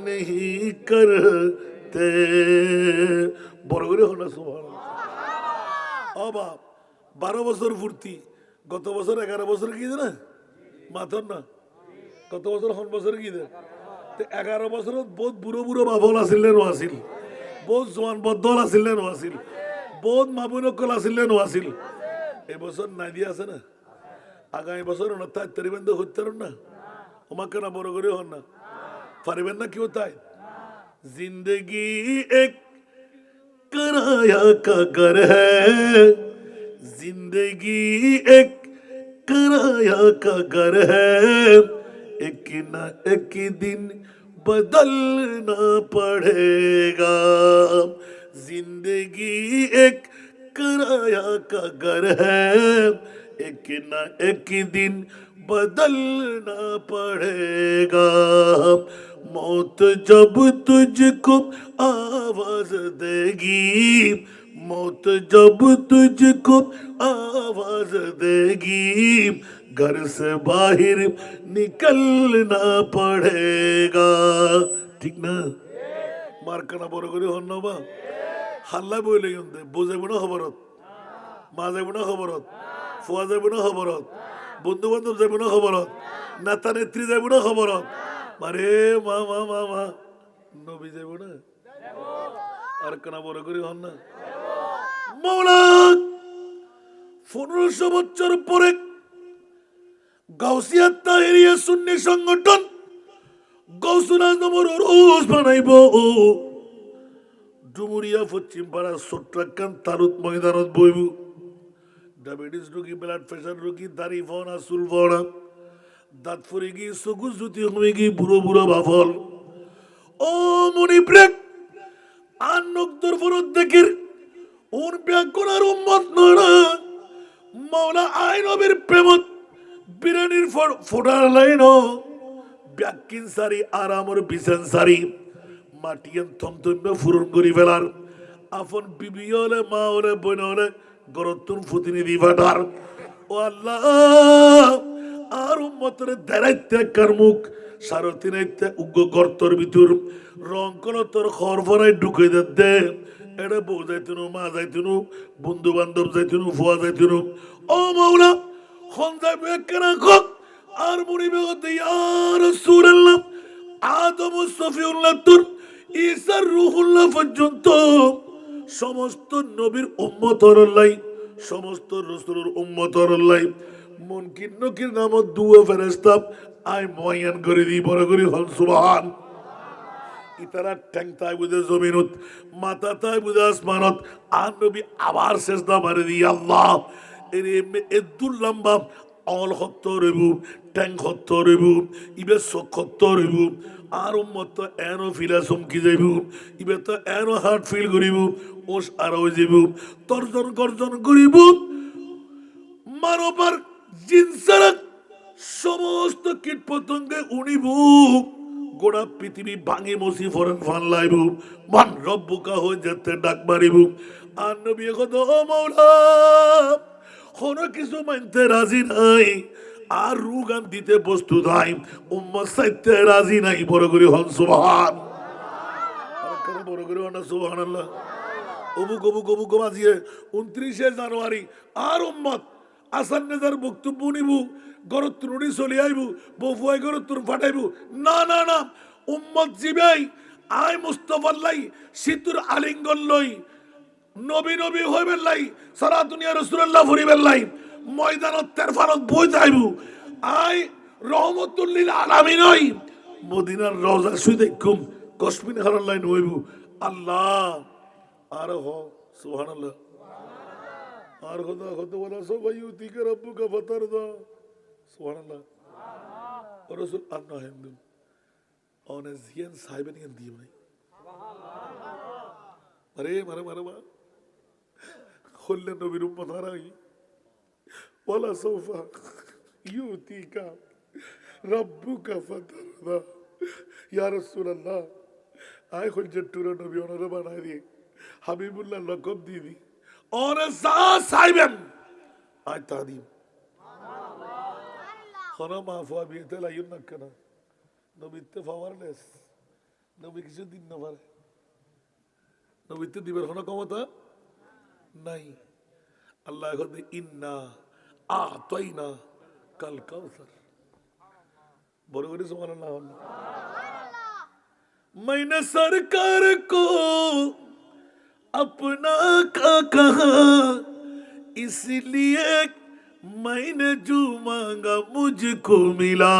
नहीं करते বড় করে হলো সুবহানাল্লাহ অবা 12 বছর পূর্তি গত বছর 11 বছর কি না মাথর না কত বছর হন বছর কি দে 11 বছরত বহুত বুড়ো বুড়ো বাবল আছিল নে আছিল বহুত জোয়ান বদল আছিল নে আছিল বহুত মাবুনকল আছিল নে আছিল এই বছর নাই দিয়া আছে না আগামী বছর না তাই তরিবেন তো হচ্ছে না ওমাকে না বড় করে হন না পারিবেন না কেউ তাই जिंदगी एक किराया का घर है जिंदगी एक किराया का घर है एक ना एक दिन बदलना पड़ेगा जिंदगी एक किराया का घर है एक ना एक दिन बदलना पड़ेगा मौत जब तुझको आवाज देगी मौत जब तुझको आवाज देगी घर से बाहर निकलना पड़ेगा ठीक ना मार करना बड़ করে হন না বা হাল্লা বইলে কিন্তু বুঝাইব না খবরত মা যাইব না খবরত ফুয়া যাইব না খবরত বন্ধু বান্ধব যাইব না খবরত নেতা নেত্রী যাইব না খবরত মারে মা মা মা মা নবী যাইব না আর কেনা বড় করে হন না মৌলা 1500 বছর পরে গাউসিয়া তাহেরিয়া সুন্নি সংগঠন গৌসুল আজমের রোজ বানাইব ডুমুরিয়া পশ্চিম পাড়া ছোট্টাকান তালুত ময়দানত বইব ডায়াবেটিস রোগী ব্লাড প্রেশার রোগী দাড়ি ফোনা চুল ফোনা দাঁত ফুরে গিয়ে চকু জুতি হয়ে গিয়ে বুড়ো বুড়ো বাফল ও মনি ব্রেক আর নকদর ফরত দেখের ওর ব্যাকরণের উম্মত নড়া মাওলা আইনবের প্রেমত বিরানির ফোটার লাইন ব্যাকিন সারি আরামর বিছান সারি মাটিয়ান থমথম্য ফুরন করি ফেলার আপন বিবি হলে মা হলে বোন হলে গরতুন প্রতিনিধি ফাটার ও আল্লাহ আর উম্মতের দাঁড়াইতে কারমুখ সারতিনাইতে উগ্র গর্তর ভিতর রং কলো তোর খর ফরাই ঢুকে দে এটা বউ যাইতুনু মা যাইতুনু বন্ধু বান্ধব যাইতুনু ফুয়া যাইতুনু ও মাওলা খন যাইবে কেনা কক আর মরিবে হতে ইয়া রাসূলুল্লাহ আদম সফিউল্লাহ তুর ঈসা রূহুল্লাহ পর্যন্ত সমস্ত নবীর উম্মতর লাই সমস্ত রাসূলের উম্মতর লাই মুনকির নকির নামত দুয়া ফেরেশতা আই মুআয়্যান করে দি বড় করে হল সুবহান ইতারা ট্যাংতায় বুঝে জমিনত মাথাতায় বুঝে আসমানত আর নবী আবার সেজদা মারে দি আল্লাহ এর এদুল লম্বা অল হত্তর ট্যাং খত্তর হইব ইবে চোখ খত্তর হইব আর উম্মত তো এনো ফিলা চমকি যাইব ইবে তো এনো হার্ট ফিল করিব ওস আর হয়ে যাব তর্জন গর্জন করিব মানবার জিনসারা সমস্ত কীট পতঙ্গে উনিব গোড়া পৃথিবী ভাঙি মসি ফরেন ফান লাইব মান রব্বুকা হয়ে যেতে ডাক মারিব আর নবী কত ও মাওলা কোনো কিছু মানতে রাজি নাই আর রুগান দিতে বস্তু নাই উম্মত সাইতে রাজি নাই বড় করে হন সুবহান আরেকখানে বড় করে হন সুবহানাল্লাহ অবুক অবুক অবুক বাজিয়ে 29শে জানুয়ারি আর উম্মত আসান নেজার বক্তব্য নিব গরত তুড়ি চলি আইব বফুয়াই গরত তুর ফাটাইব না না না উম্মত জিবাই আই মুস্তফাল্লাই সিতুর আলিঙ্গন লই নবী নবী হইবেন লাই সারা দুনিয়া রাসূলুল্লাহ ফুরিবেন লাই ময়দানত তেরফানত বই যাইব আই রহমতুল লিল আলামিন হই মদিনার রওজা শুই দেখুম কসমিন হারার লাইন হইব আল্লাহ আর হ সুবহানাল্লাহ আর খোদা খোদা বলা সবাই ইউতিকা রব্বুকা ফাতারদা সুবহানাল্লাহ ও রাসূল আন্না হিন্দু অনে জিয়ান সাহেবেন ইয়ান দিয়ে ভাই আরে মারে মারে মা খুললে নবীর উম্মত হারাই ওয়ালা সৌফা ইউতিকা রব্বুকা ফাতারদা ইয়া রাসূলুল্লাহ আয় খুল জট্টুরা নবী ওনারে বানাই দিয়ে হাবিবুল্লাহ লকব দিয়ে দি और साहिबन आज तादीम खना माफा बीते लायुन नकना नबीते फावरलेस नबी किसी दिन न पारे नबीते दिबर खना कमता नहीं अल्लाह को दे इन्ना आतोइना कल कौसर बरोबरी सुभान अल्लाह मैंने सरकार को अपना का कहा इसलिए मैंने जो मांगा मुझको मिला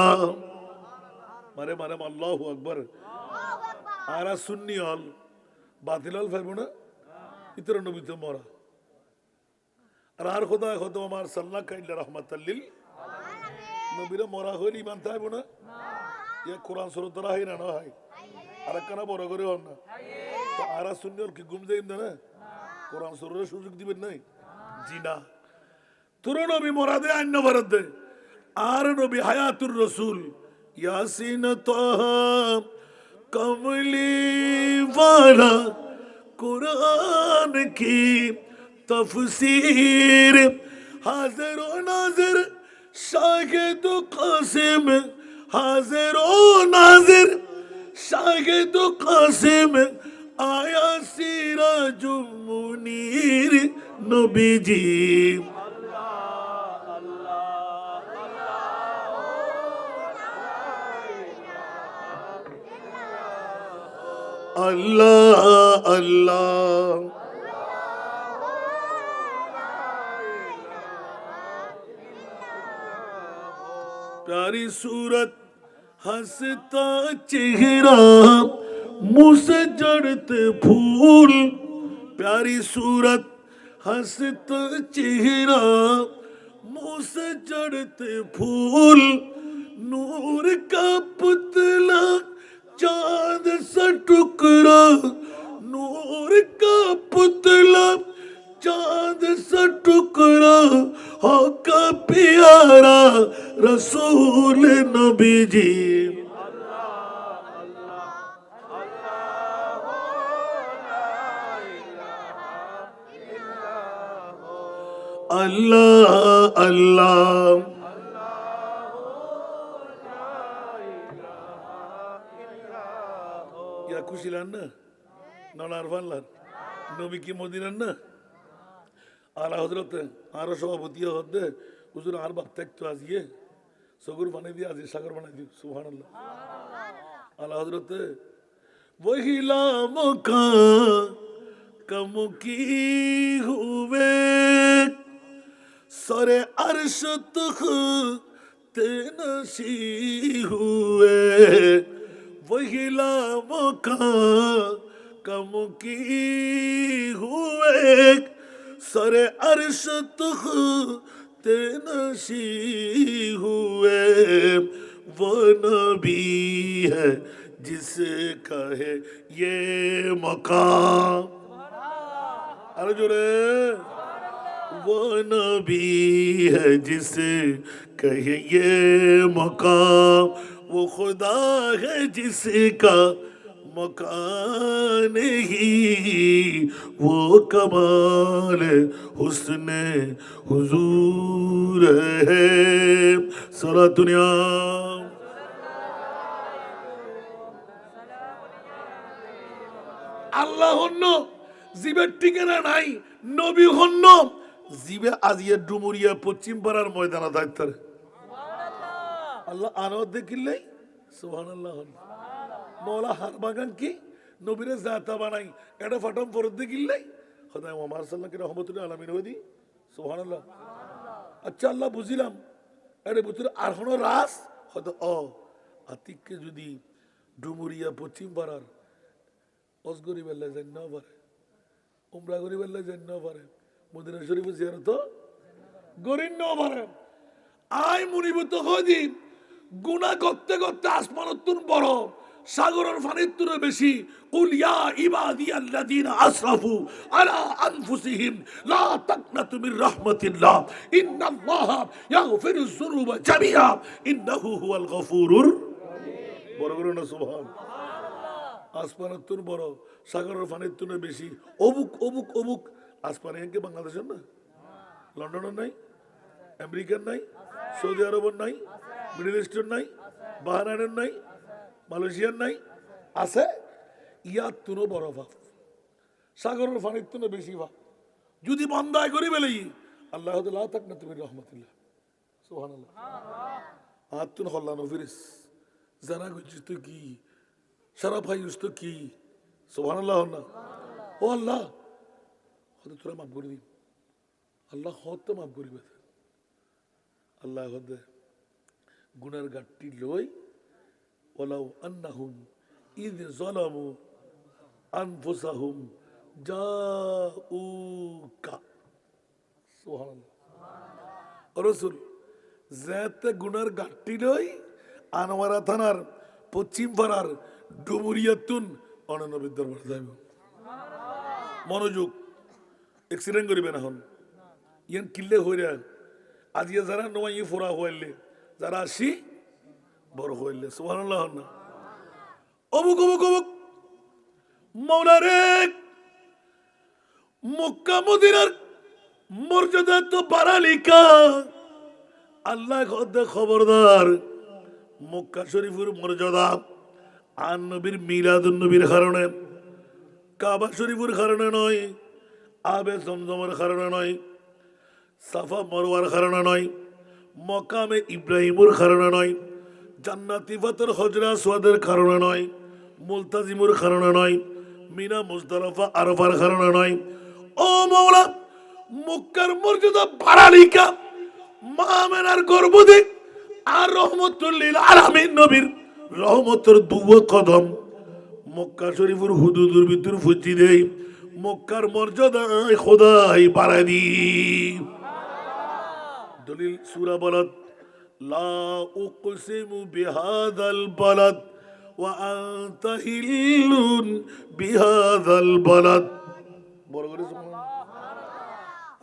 मारे मारे अल्लाहु अकबर आरा सुन्नी हल बातिल हल फाइब ना इतर नबी तो मोरा आर खुदा खुदा हमार सल्लल्लाहु अलैहि रहमतुल लिल नबीरा मोरा होली ईमान ताइब ना ये कुरान सूरत राही ना है আরেকখানা বড় করে হন না তো আরা শুনলে কি ঘুম যাইম না কোরআন সুরের সুযোগ দিবেন নাই জি না তোর নবী মোরাদে আইন ভারত দে আর নবী হায়াতুর রাসূল ইয়াসিন তাহা কমলি ওয়ালা কুরআন কি তফসীর হাজির ও নাজির শাহিদ কাসিম হাজির ও নাজির शाहिद कासिम आया सिराज मुनीर नबी जी अल्लाह अल्लाह प्यारी सूरत हंसता चेहरा मुंह से जड़ते फूल प्यारी सूरत हंसता चेहरा मुंह से जड़ते फूल नूर का पुतला चांद सा टुकड़ा नूर का पुतला चांद सा टुकड़ा होका प्यारा रसूल नबी जी अल्लाह अल्लाह या खुशी लान ना नौलार फान लान नबी की मदीना ना आला हजरत आरो सभापति হতে হুজুর আর বাপ দেখতো আজিয়ে সগর বানাই দিয়ে আজি সাগর বানাই দিও সুবহানাল্লাহ আলা হযরত वही लामका कम की हुए सरे अर्श तख्ते नशी हुए वही लामका कम की हुए सरे अर्श नशी हुए वो नबी है जिसका है ये मकाम। अरे जो रे वो नबी है जिसे कहे ये मकाम, वो खुदा है जिसका मकान ही वो कमाल हुस्ने हुजूर है। सारा दुनिया আল্লাহ হন্য জিবের ঠিকানা নাই, নবী হন্য জিবে আজিয়া ডুমুরিয়া পশ্চিম পাড়ার ময়দানা দায়িত্বের আল্লাহ আনো দেখিলে সুবহানাল্লাহ। মৌলা হার বাগান কি নবীরে জাতা বানাই এটা ফাটম ফরদ দেখিলে খোদা ওমর সাল্লাল্লাহু আলাইহি রাহমাতুল্লাহ আলামিন হদি সুবহানাল্লাহ। আচ্ছা আল্লাহ বুঝিলাম এর ভিতরে আর কোনো রাস হয়তো আতিককে যদি ডুমুরিয়া পশ্চিম পাড়ার অসগরি বেলা যাই না পারে, উমরা গরি বেলা যাই না পারে, মদিনা শরীফ জিয়ারত গরিন না পারে, আই মুনিবত হদি গুনাহ করতে করতে আসমানতুন বড় সাগরের পানির তুরে বেশি। কুল ইয়া ইবাদিয়াল্লাযীনা আসরাফু আলা আনফুসিহিম লা তাকনাতু মির রাহমাতিল্লাহ ইন্নাল্লাহা ইয়াগফিরুয যুনুবা জামিআ ইন্নাহু হুয়াল গফুরুর বড় বড় না সুবহান। আসমানের তুন বড় সাগরের পানির তুনে বেশি। অবুক অবুক অবুক আসমানে একে বাংলাদেশের না, লন্ডনের নাই, আমেরিকার নাই, সৌদি আরবের নাই, মিডল ইস্টের নাই, বাহরাইনের নাই, মালয়েশিয়ার নাই, আছে ইয়ার তুনো বড় ভাব, সাগরের পানির তুনে বেশি ভাব। যদি বন্দায় করি বেলে আল্লাহ লা তাকনাতু মির রাহমাতিল্লাহ সুবহানাল্লাহ। আর তুন হল্লানো ফিরিস জানা গছিস তো কি সারা ভাই তো কি সুবহানাল্লাহ না। ও আল্লাহ হয়তো তোরা মাফ করে দিন, আল্লাহ হয়তো মাফ করিবে। আল্লাহ হতে গুনার গাঠটি লই ওয়ালাউ আন্নাহুম ইয যালামু আনফুসাহুম জাউকা সুবহানাল্লাহ। রাসূল যাতে গুনার গাঠটি লই আনোয়ারা থানার পশ্চিম পাড়ার ডুমুরিয়াতুন অননবীর দরবার যাইব। মনোযোগ এক্সিডেন্ট করিবে না হন ইয়ান কিল্লে হইরা আজিয়া যারা নয় ফোরা হইলে যারা আসি বড় হইলে সুবহানাল্লাহ না। অবুক অবুক অবুক মাওলা রে মক্কা মদিনার মর্যাদা তো বাড়ালিকা আল্লাহ খবরদার মক্কা শরীফের মর্যাদা আর নবীর মিলাদুন নবীর কারণে, কাবা শরীফের কারণে নয়, আবে জমজমের কারণে নয়, সাফা মরওয়ার কারণে নয়, মকামে ইব্রাহিমের কারণে নয়, জান্নাতি ফাতর হজরা সোয়াদের কারণে নয়, মুলতাজিমের কারণে নয়, মিনা মুজদালিফা আরাফার কারণে নয়। ও মাওলা মক্কার মর্যাদা বাড়ালিকা মা আমেনার গর্ভে আর রহমতুল লিল আলামিন নবীর রহমতের দুয়া কদম মক্কা শরীফের হুদুদের ভিতর ফুজি দেই মক্কার মর্যাদায় খোদাই বাড়াই দি। দলিল সূরা বালাদ লা উকসিমু বিহাযাল বালাদ ওয়া আনতা হিল্লুন বিহাযাল বালাদ। বড় করে সুবহানাল্লাহ।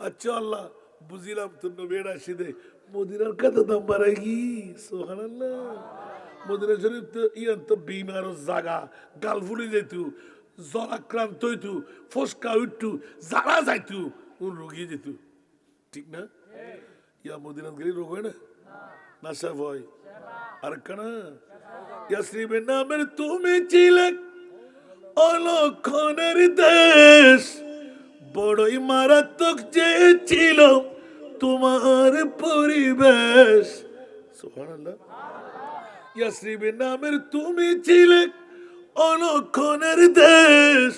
আচ্ছা আল্লাহ বুঝিলাম তোর নবীর আসিদে মদিনার কত দাম বাড়াই কি সুবহানাল্লাহ। মদিনা শরীফ তো ইয়ান তো বিমার জায়গা গাল ফুলি যাইতু, জলাক্রান্ত হইতু, ফসকা উঠতু, যারা যাইতু রোগী যেত, ঠিক না? ইয়া মদিনা গেলে রোগ হয় না, না সাফ হয়। আর কানা ইয়াসরিবের নামের তুমি ছিলে অলক্ষণের দেশ, বড়ই মারাত্মক যে ছিল তোমার পরিবেশ সুবহানাল্লাহ। ইয়াসরিবের নামের তুমি ছিলে অলক্ষণের দেশ,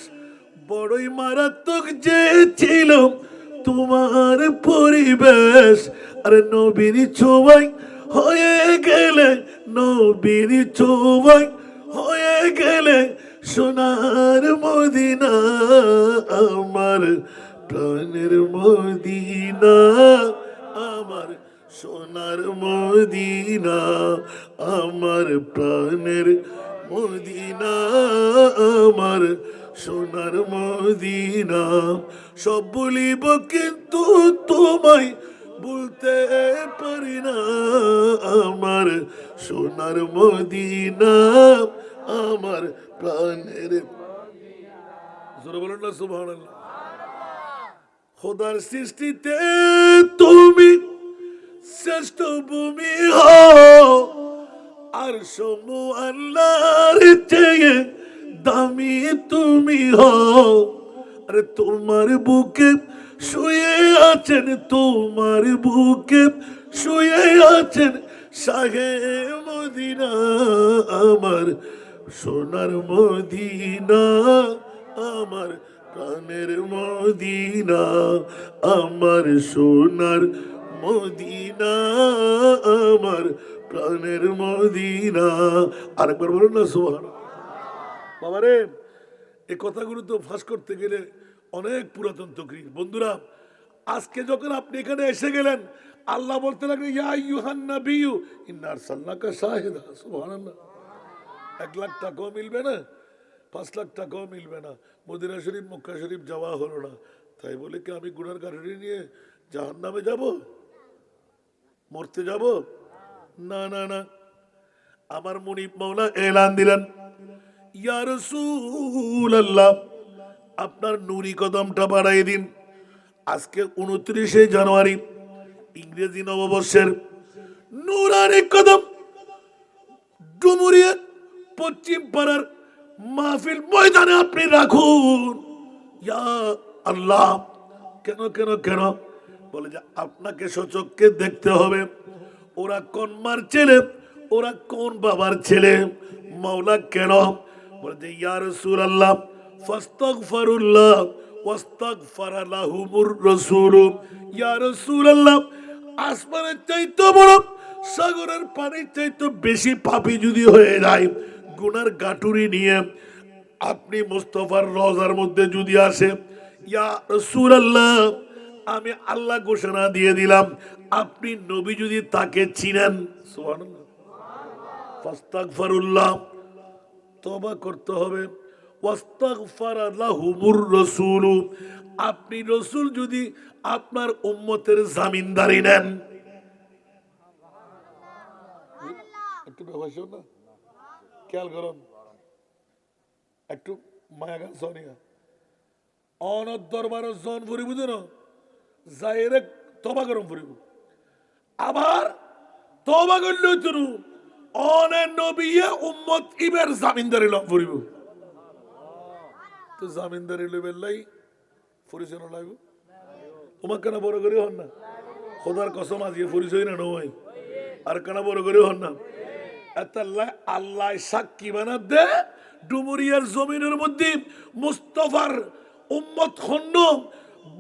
বড়ই মারাত্মক যে ছিল তোমার পরিবেশ। আরে নবীর ছোঁয়ায় হয়ে গেলে, নবীর ছোঁয়ায় হয়ে গেলে সোনার মদিনা, আমার প্রাণের মদিনা আমার সোনার মদিনা, আমার প্রাণের মদিনা, আমার সোনার মদিনা। সব বলিব কিন্তু তোমায় বলতে পারি না, আমার সোনার মদিনা, আমার প্রাণের। জোরে বলেন না সুবহানাল্লাহ। খোদার সৃষ্টিতে তুমি শ্রেষ্ঠ ভূমি হও, আর সমু আল্লাহর চেয়ে দামি তুমি হও। আরে তোমার বুকে শুয়ে আছেন, তোমার বুকে শুয়ে আছেন শাহে মদিনা, আমার সোনার মদিনা, আমার প্রাণের মদিনা, আমার সোনার মদিনা, আমার প্রাণের মদিনা। আরেকবার বলুন না সুবহানাল্লাহ। বাবারে, এই কথাগুলো তো ফাঁস করতে গেলে অনেক পুরাতন তকরির। বন্ধুরা, আজকে যখন আপনি এখানে এসে গেলেন, আল্লাহ বলতে লাগলেন ইয়া আইয়ুহান নাবিয়্যু ইন্না আরসালনাকা শাহিদা। সুবহানাল্লাহ। 1 লাখ টাকাও মিলবে না, 5 লাখ টাকাও মিলবে না, মদিনা শরীফ মক্কা শরীফ যাওয়া হলো না, তাই বলে কি আমি গুনার গাড়ি নিয়ে জাহান্নামে যাব, মরতে যাব? না না না। আমার মুনিব মাওলা এলান দিলেন, ইয়া রাসূলুল্লাহ, আপনার নুরি কদমটা বাড়াই দিন। আজকে 29শে জানুয়ারি ইংরেজি নববর্ষের নুরানি কদম ডুমুরিয়া পশ্চিম পাড়ার মাহফিল ময়দানে আপনি রাখুন। ইয়া আল্লাহ, কেন কেন কেন? বলে যে আপনাকে সচক্ষে দেখতে হবে, ওরা কোন মার ছেলে, ওরা কোন বাবার ছেলে। মাওলা কেন? বলে যে ইয়া রাসূলুল্লাহ ফাস্তাগফিরুল্লাহ ওয়াস্তাগফারা লাহুমুর রাসূল। ইয়া রাসূলুল্লাহ, আসমানের চাইতে বড়, সাগরের পানির চাইতে বেশি পাপী যদি হয়ে যায়, গুনার গাটুরি নিয়ে আপনি মুস্তাফার রওজার মধ্যে যদি আসে, ইয়া রাসূলুল্লাহ, আমি আল্লাহ ঘোষণা দিয়ে দিলাম, আপনি নবী যদি তাকে চিনেন, সুবহানাল্লাহ, ফাস্তাগফিরুল্লাহ, তওবা করতে হবে, ওয়াস্তাগফারা লাহুমুর রাসূল, আপনি রাসূল যদি আপনার উম্মতের জামিনদারি নেন। একটু ব্যবহার না, খেয়াল করুন, একটু মায়া গান শোনিয়া অনর দরবার জন ফুরিব যেন যাইরে তবা গরম ফুরিব, আবার তবা করলেও চলু অনে নবিয়ে উম্মত ইবের জামিনদারি লম ফুরিব। তো জামিনদারি লইবের লাই পরিচয় লাগবে, তোমার কেন বড় করে হন না? খোদার কসম আজিয়ে পরিচয় না নয়, আর কেন বড় করে হন না? আল্লাহ সাক্ষী বানাত দে, ডুমুরিয়ার জমিনের মধ্যে মুস্তাফার উম্মত হন্য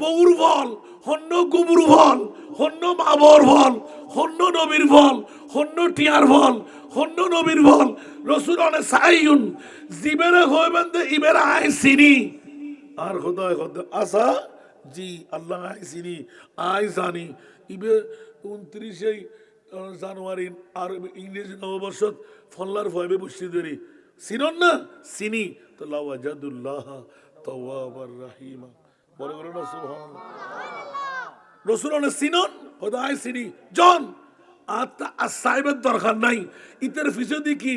বউর ফল, হন্য গুবুর ফল, হন্য মাবর ফল, হন্য নবীর ফল, হন্য টিয়ার ফল, হন্য নবীর ফল। রসুল অনে সাইয়ুন জিবেরে হইবেন দে ইবেরা আই সিনি, আর খোদায় খোদা আসা জি আল্লাহ আই সিনি আই জানি। ইবে 29শে জানুয়ারি আর ইংরেজি নববর্ষ ফল্লার ভয়বে বসে ধরি সিনন না সিনি তো লাওয়াজাদুল্লাহ তাওয়াবার রাহিমা। বড় বড় না সুবহানাল্লাহ। রাসূল অনে সিনন খোদায় সিনি জন আতা সাইবের দরকার নাই, ইতের ফিসদি কি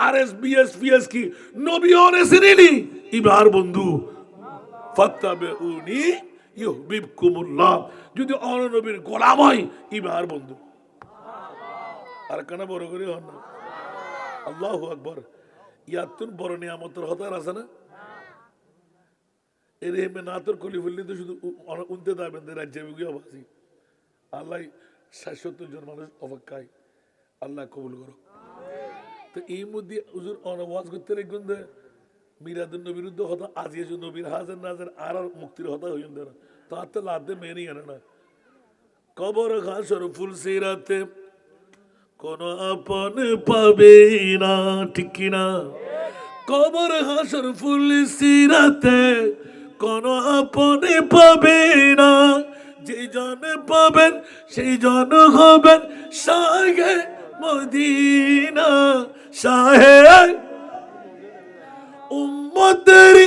আরএসবিএস পিএস কি নবী অনে সিনি ইবার বন্ধু ফাত্তাবিউনি ইউহিব্বুকুমুল্লাহ, যদি অন নবীর গোলাম হয় ইবার বন্ধু। আর কেন বড় করে হন না? আল্লাহু আকবার। ইয়াতুন বড় নিয়ামতের হতার আছে না, এর হেমে না তোর কলি ফুললি তো শুধু উনতে দাবেন রাজ্যে গিয়ে বাসি। আল্লাহ ৬৭ জন মানুষ অপেক্ষায়, আল্লাহ কবুল করো। তো এই মধ্যে হুজুর ওয়াজ করতে লিখুন যে মিরাদুন নবীর বিরুদ্ধে হতা আজিয়ে যে নবীর হাজার নাজার আর মুক্তির হতা হইন দেয় না, তো আর তো লাদে মেনে আনে না। কবর ঘাসর ফুল সিরাতে কোন আপন পাবে না, ঠিক কিনা? কবর হাসর ফুল সিরাতে কোন আপন পাবে না, যে জন পাবেন সেই জন হবেন শাহে মদিনা, শাহে উম্মতের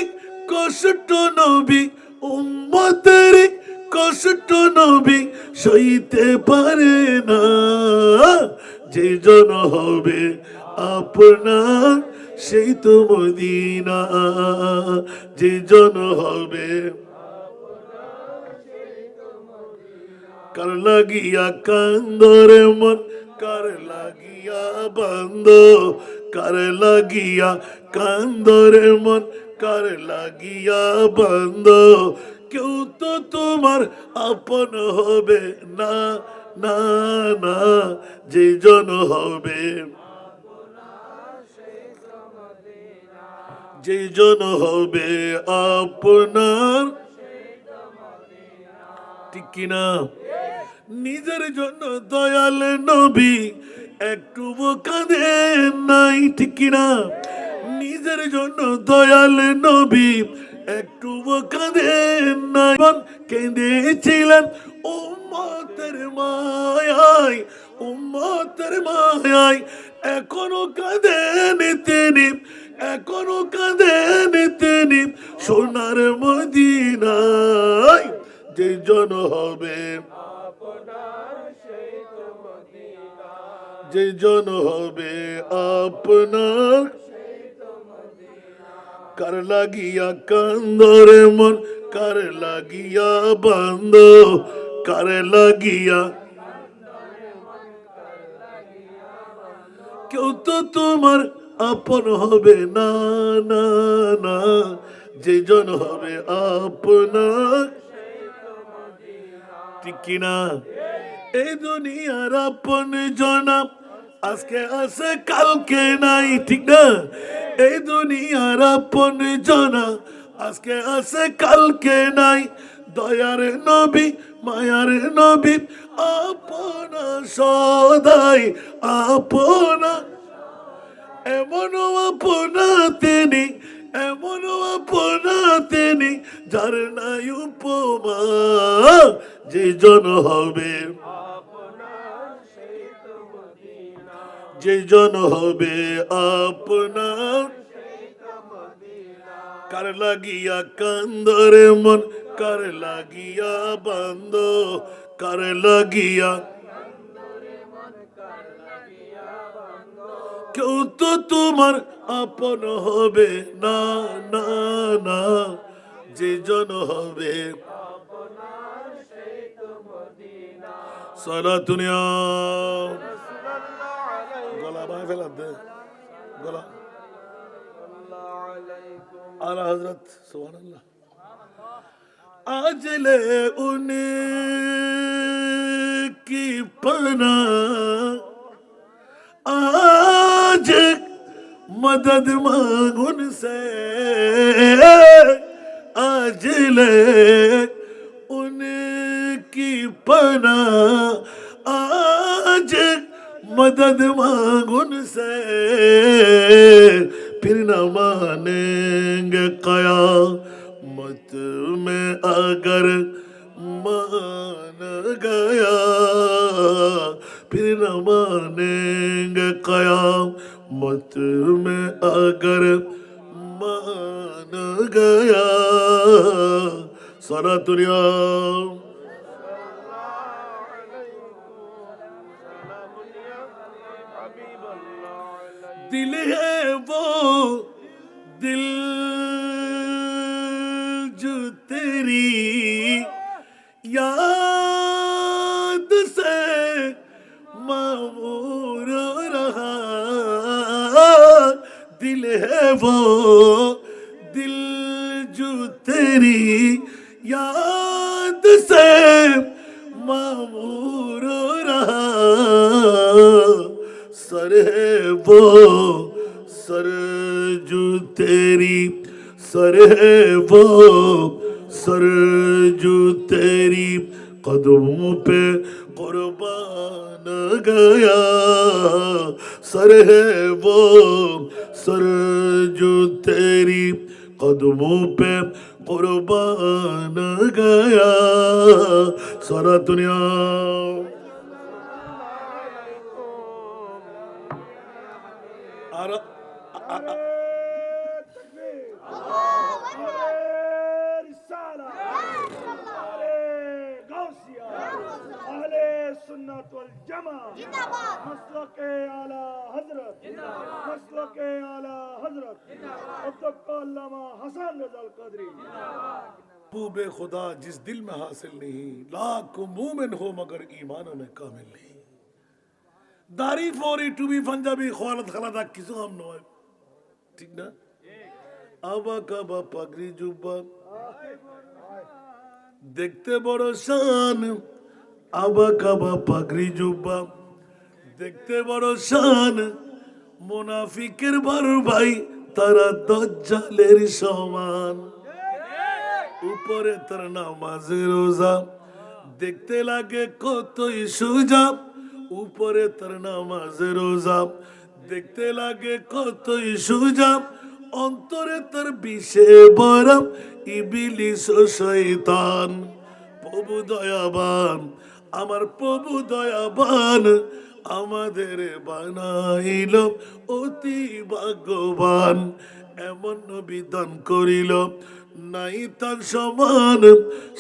কষ্ট নবী, উম্মতের কষ্ট নবী সইতে পারে না। যে জন হবে আপনার সেই তো মদিনা, যে জন হবে। কার লাগিয়া কান্দরে মন, কার লাগিয়া বন্ধ, কার লাগিয়া কান্দরে মন, কার লাগিয়া বন্ধ। কেউ তো তোমার আপন হবে না, না না, যে জন হবে, যে জন হবে আপনার, ঠিক কিনা? নিজের জন্য দয়াল নবী একটু কাঁদেন নাই, ঠিক কিনা? নিজের জন্য দয়াল নবী একটু কাঁদেন নাই, কেঁদেছিলেন উম্মতের মায়ায়, উম্মতের মায়ায়। এখনো কাঁদেন তিনি, এখনো কাঁদেন তিনি সোনার মদিনায়। যে জন হবে, যে জন হবে আপনার, কার লাগিয়া কান্দরে মন, কার লাগিয়া বন্ধ, কার লাগিয়া। কেউ তো তোমার আপন হবে না, না না, যে জন হবে আপনার, ঠিক কিনা? এই দুনিয়ার আপন জনা আজকে আছে কালকে নাই, ঠিক না? এই দুনিয়ার আপন জনা আজকে আছে কালকে নাই। দয়ার নবী মায়ার নবী আপনা সদাই আপনা, এমন আপনা তিনি, এমন আপনা তিনি যার নাই উপমা। যে জন হবে, যে জন হবে আপনার, কার লাগিয়া কান্দরে মন, কার লাগিয়া বন্ধ, কার লাগিয়া। কেউ তো তোমার আপন হবে না, না না, যে জন হবে। সালা দুনিয়া গলা বাঁধ ফেলাত দে, গলা। আলা হযরত সুবহানাল্লাহ। আজলে উনে की पना, आज मदद मांग उनसे, आज ले उनकी पना, आज मदद मांग उनसे, फिर न मानेंगे कयामत में अगर मान गया, फिर न मानेंगे कयामत में अगर मान गया। सारा दुनिया दिल है वो दिल जो तेरी याद से मामूर रहा, दिल है वो दिल जो तेरी याद से मामूर रहा, सर है वो सर जो तेरी, सर है वो सर जो तेरी कदमों पे कुर्बान गया, सर है वो सर जो तेरी कदमों पे कुर्बान गया सारा दुनिया महबूबे खुदा जिस दिल में हासिल नहीं लाख मोमिन हो मगर ईमान में कामिल नहीं दारी फौरी टू बी पंजाबी खालत खालादा किसो हम नय ठीक ना आबा काबा पागड़ी जुब्बा देखते बड़ो शान आबा काबा पागड़ी जुब्बा देखते बड़ो शान मुनाफिकेर बड़ भाई तारा दज्जालेर समान ऊपरे तार नामाज रोजा देखते लागे कतई सोजा ऊपरे तार नामाज रोजा देखते लागे कतई सोजा অন্তরে তার বিষে ভরা ইবলিস ও শয়তান প্রভু দয়াবান আমার প্রভু দয়াবান আমাদের বানাইল অতি ভাগ্যবান এমন নবী দান করিল নাই তার সমান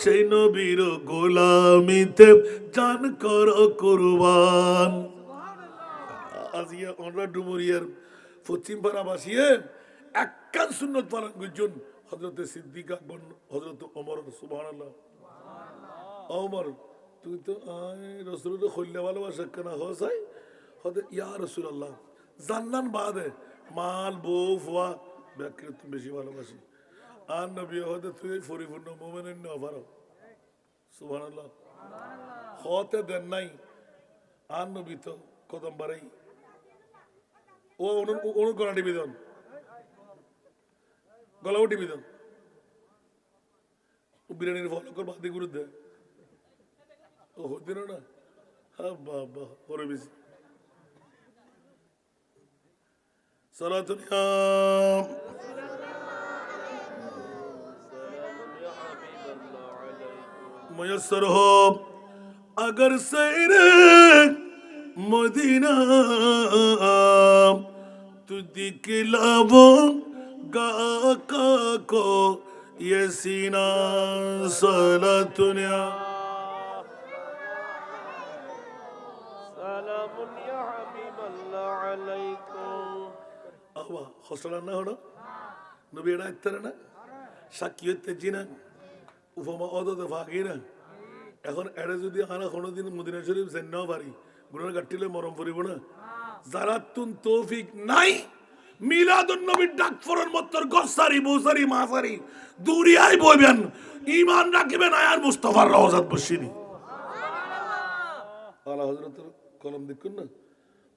সেই নবীর গোলামিতে জান কর কুরবান আজিয়া আমরা ডুমুরিয়ার পশ্চিম পাড়া বাসিয়ে একখান সুন্নত পালন করছেন হযরত সিদ্দিক আকবর হযরত ওমর সুবহানাল্লাহ ওমর তুই তো রাসূলুল্লাহ খল্লা ভালোবাসা কেন হসাই হতে ইয়া রাসূলুল্লাহ জান্নান বাদে মাল বউ ফুয়া ব্যাকরে তুমি বেশি ভালোবাসি আর নবী হতে তুই পরিপূর্ণ মুমিনের না পারো সুবহানাল্লাহ হতে দেন নাই আর নবী তো কদম বাড়াই ও অনুকরণ নিবেদন গলাও টিপি দেন বিরিয়ানির ফলো কর বাদি গুরুদে ও হতে না হ্যাঁ বাবা পরে বেশি সালাতুন मुयस्सर हो अगर सैरे मदीना तू दिखलावो गाका को ये सीना सलातुनिया सलामुन या हबीबल्लाह अलैकुम आवा हौसला ना हो ना नबी एड़ा इत्तर ना साकियते जिना উপমা অদতে ফাঁকি না এখন এটা যদি আমরা কোনোদিন মদিনা শরীফ জেন্নাও পারি গুণের গাঠটিলে মরম পড়িব না যারা তুন তৌফিক নাই মিলাদুন নবীর ডাক ফরন মত্তর গসারি বসারি মাসারি দুরিয়ায় বইবেন ঈমান রাখিবেন আয়ার মুস্তাফার রওজাত বসিনি আলা হযরতের কলম দেখুন না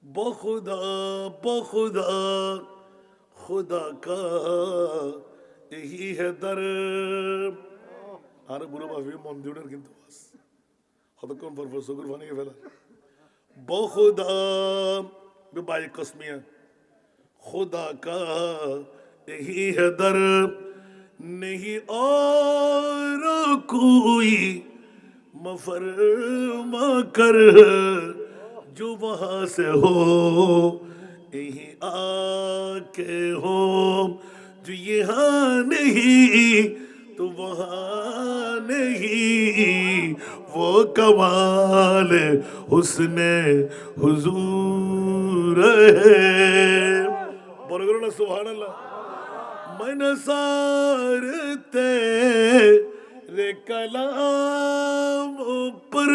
বখুদা বখুদা খুদা কা यही है दर আরে বুড়ো বাবু মন্দিরের কিন্তু বাস কতক্ষণ পর পর সুগুর বানিয়ে ফেলা বহুদা বেবাই কসমিয়া खुदा का यही है दर नहीं और कोई मफरमा कर जो वहां से हो यही आके हो जो यहाँ नहीं तो वहाँ नहीं वो कमाल हुस्ने हुजूर है बोलो करो ना सुभान अल्लाह मन सारते रे कलाम पर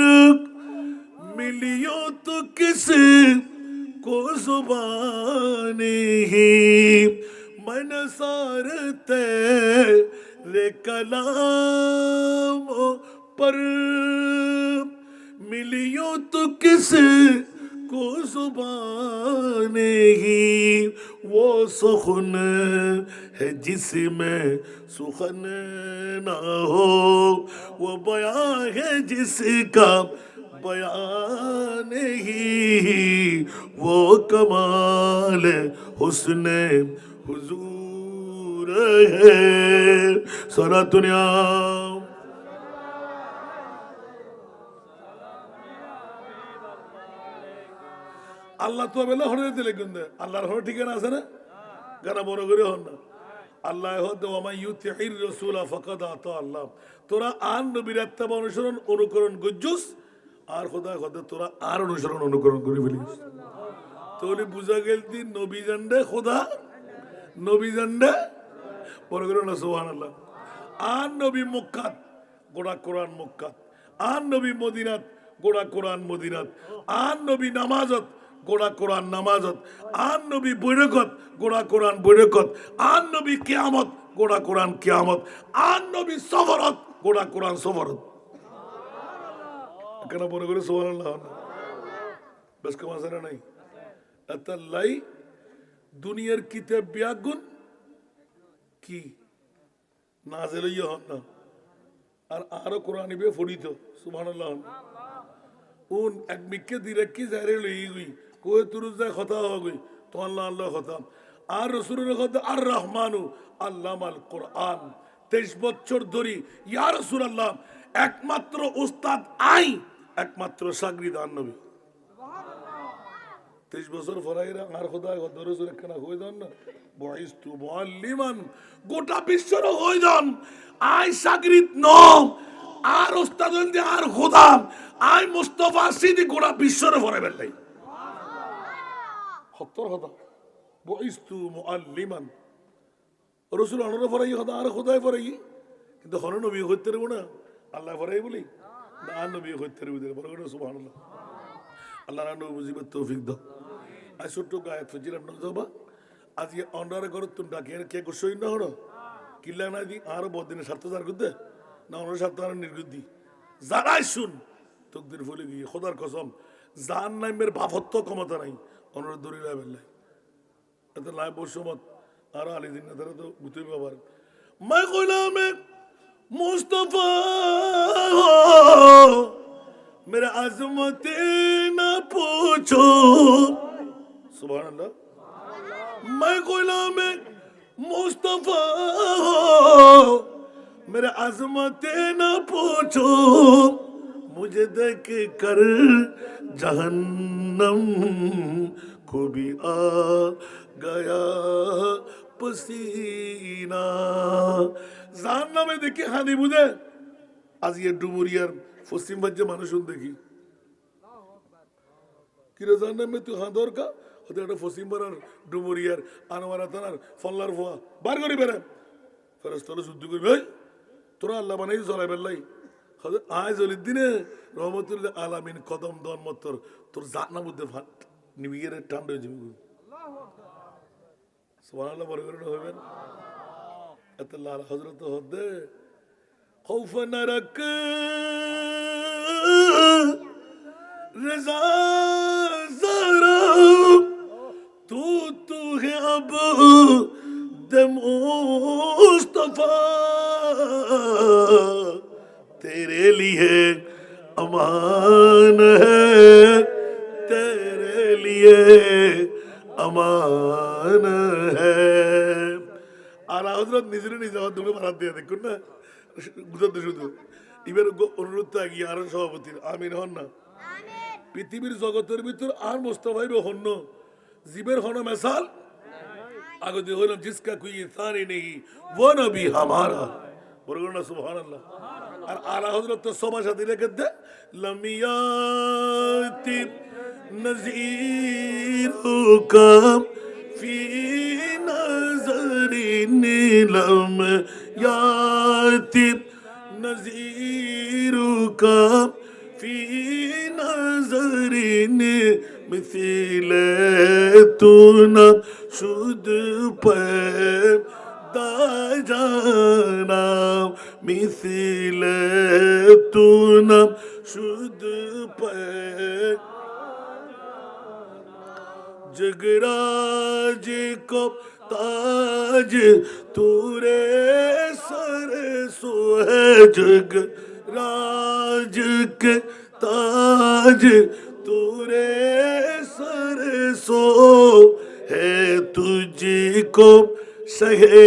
मिलियो तो किस को जुबान ही मन सारते रे कलाम पर मिलियो तो किस को जुबान ही वो सुखन है जिसमें सुखन ना हो वो बयां है जिसका बयान ही वो कमाल हुस्ने हुजूर रहे सारा दुनिया আল্লাহ তো বেলা হরে দিলে কিন্তু আল্লাহর হরে ঠিকানা আছে না গানা বড় করে হন না আল্লাহ হদ ওয়া ইউতিহির রাসূল ফাকাদ আতা আল্লাহ তোরা আন নবীর ইত্তেবা অনুসরণ অনুকরণ গজ্জুস আর খোদা খোদা তোরা আর অনুসরণ অনুকরণ করে ফেলিস তাহলে বুঝা গেল দিন নবী জানডে খোদা নবী জানডে বড় করে না সুবহানাল্লাহ আর নবী মক্কাত গোড়া কোরআন মক্কাত আর নবী মদিনাত গোড়া কোরআন মদিনাত আর নবী নামাজত গোড়া কোরআন নামাজত আর নবী বৈরকত গোড়া কোরআন বৈরকত আর নবী কিয়ামত গোড়া কোরআন কিয়ামত আর নবী সফরত গোড়া কোরআন সফরত কেন বড় করে সুবহানাল্লাহ বেশ কম আছে না নাই আতাল্লাই দুনিয়ার কিতাব বিয়াগুন কি নাজেল ইয়া হন না আর আরো কোরআন ইবে ফরিত সুবহানাল্লাহ উন এক মিকে দিলে কি জারে লই গই কোয়ে তুরুজা কথা হগই তো আল্লাহ আল্লাহ কথা আর রাসূলের কথা আর রহমানু আল্লামাল কোরআন 23 বছর ধরে ইয়া রাসূলুল্লাহ একমাত্র উস্তাদ আই একমাত্র শাগরিদ আর নবী সুবহানাল্লাহ 23 বছর ফরাইরা আর খোদা খোদা রাসূল কেন হই দান না বয়স্তু মুআল্লিমান গোটা বিশ্বর হই দান আই শাগরিদ নম আর উস্তাদ হইল আর খোদা আই মুস্তাফা সিদ্দিক গোটা বিশ্বর ফরাইবেন নাই হত্তর খোদা বয়স্তু মুআল্লিমান রাসূল আনরে ফরাই খোদা আর খোদাই ফরাই কিন্তু হন নবী হইতে রব না আল্লাহ ফরাই বলি না নবী হইতে রব বড় করে সুবহানাল্লাহ আল্লাহ রানো বুঝিবে তৌফিক দাও আই ছোট্ট গায়ে ফজিলাম না যাবা আজ অন্ডারে করো তুমি ডাকে কে কুশই না হলো কিল্লা না দি আরো বহুত দিনে 7000 করতে না 7000 নির্গুদ্ধি যারাই শুন তকদির ভুলে গিয়ে খোদার কসম জান নামের বাফত্ব ক্ষমতা নাই অনুরোধ ধরে রাখবেন নাই এত লাই বসমত আর আলী দিন না তারা তো বুঝতে পারবার मैं गुलाम मुस्तफा मेरा अजमत ना पूछो सुभान अल्लाह मैं गुलाम मुस्तफा मेरा अजमत ना पूछो मुझे देख कर जहन्नम को भी आ गया पसीना জাহান্নামে দেখি হানি বুঝে আজ এই ডুমুরিয়ার পশ্চিম ভাজ্যে মানুষ দেখি কিরে জাহান্নামে তুই হাঁদর কা হতে একটা পশ্চিম পাড়ার ডুমুরিয়ার আনোয়ারা থানার ফল্লার ফোয়া বার করি বেড়ে ফেরেশতারা যুদ্ধ করবে ভাই তোরা আল্লাহ বানাই চলাই বেল্লাই আয় জলির দিনে রহমতুল্লাহ আলামিন কদম দন মত্তর তোর জাহান্নাম মধ্যে নিবিয়ে ঠান্ডা হয়ে যাবে সুবহানাল্লাহ বড় করে হবেন আল্লাহ হযরত হদে খৌফ নরক रज़ा ज़रा तू है अब दे मुस्तफा तेरे लिए अमान है तेरे लिए अमान है আলা হযরত নিজরে নিজে আমার দুটো বারাত দিয়ে দেখুন না বুঝতে শুধু এবার অনুরোধ থাকি আর সভাপতির আমিন হন না পৃথিবীর জগতের ভিতর আর মুস্তাফা হন্য জীবের হন মেসাল আগে হইলাম জিসকা কোই ইনসান হি নেই वो नबी हमारा বলুন না সুবহানাল্লাহ আর আলা হযরত তো সবার সাথে রেখে দে লামিয়াতি নযীরুকা ফি নজরি নীলম ইয়াতি নযীরুকা ফি নজরিনে মিছিলে তুনা শুদ পে দা জানা মিছিলে তুনা শুদ পে जगराज को ताज तूरे सर सो है जगराज के ताज तूरे सर सो है तुझको सहे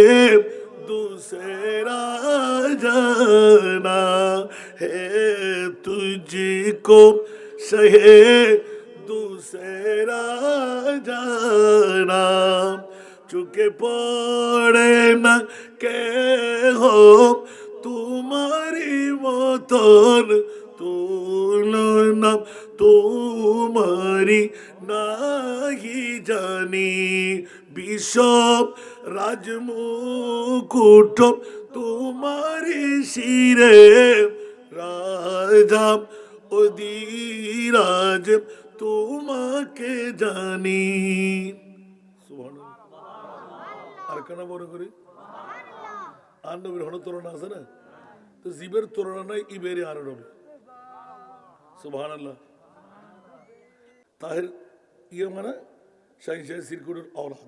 जाना है तुझको सहे दूसरा जाना चुके पड़े न के हो तुम्हारी मतन तुलना तुम्हारी नहीं जानी विश्व राजमुकुट तुम्हारी शिरे राजा অধিরাজ তোমাকে জানি আর কেন বড় করি আর নবীর হন তুলনা আছে না তো জীবের তুলনা নাই ইবের আর নবী সুবহানাল্লাহ তাহের ইয়ে মানে শাহিন শাহ সিরকুটের আওলাদ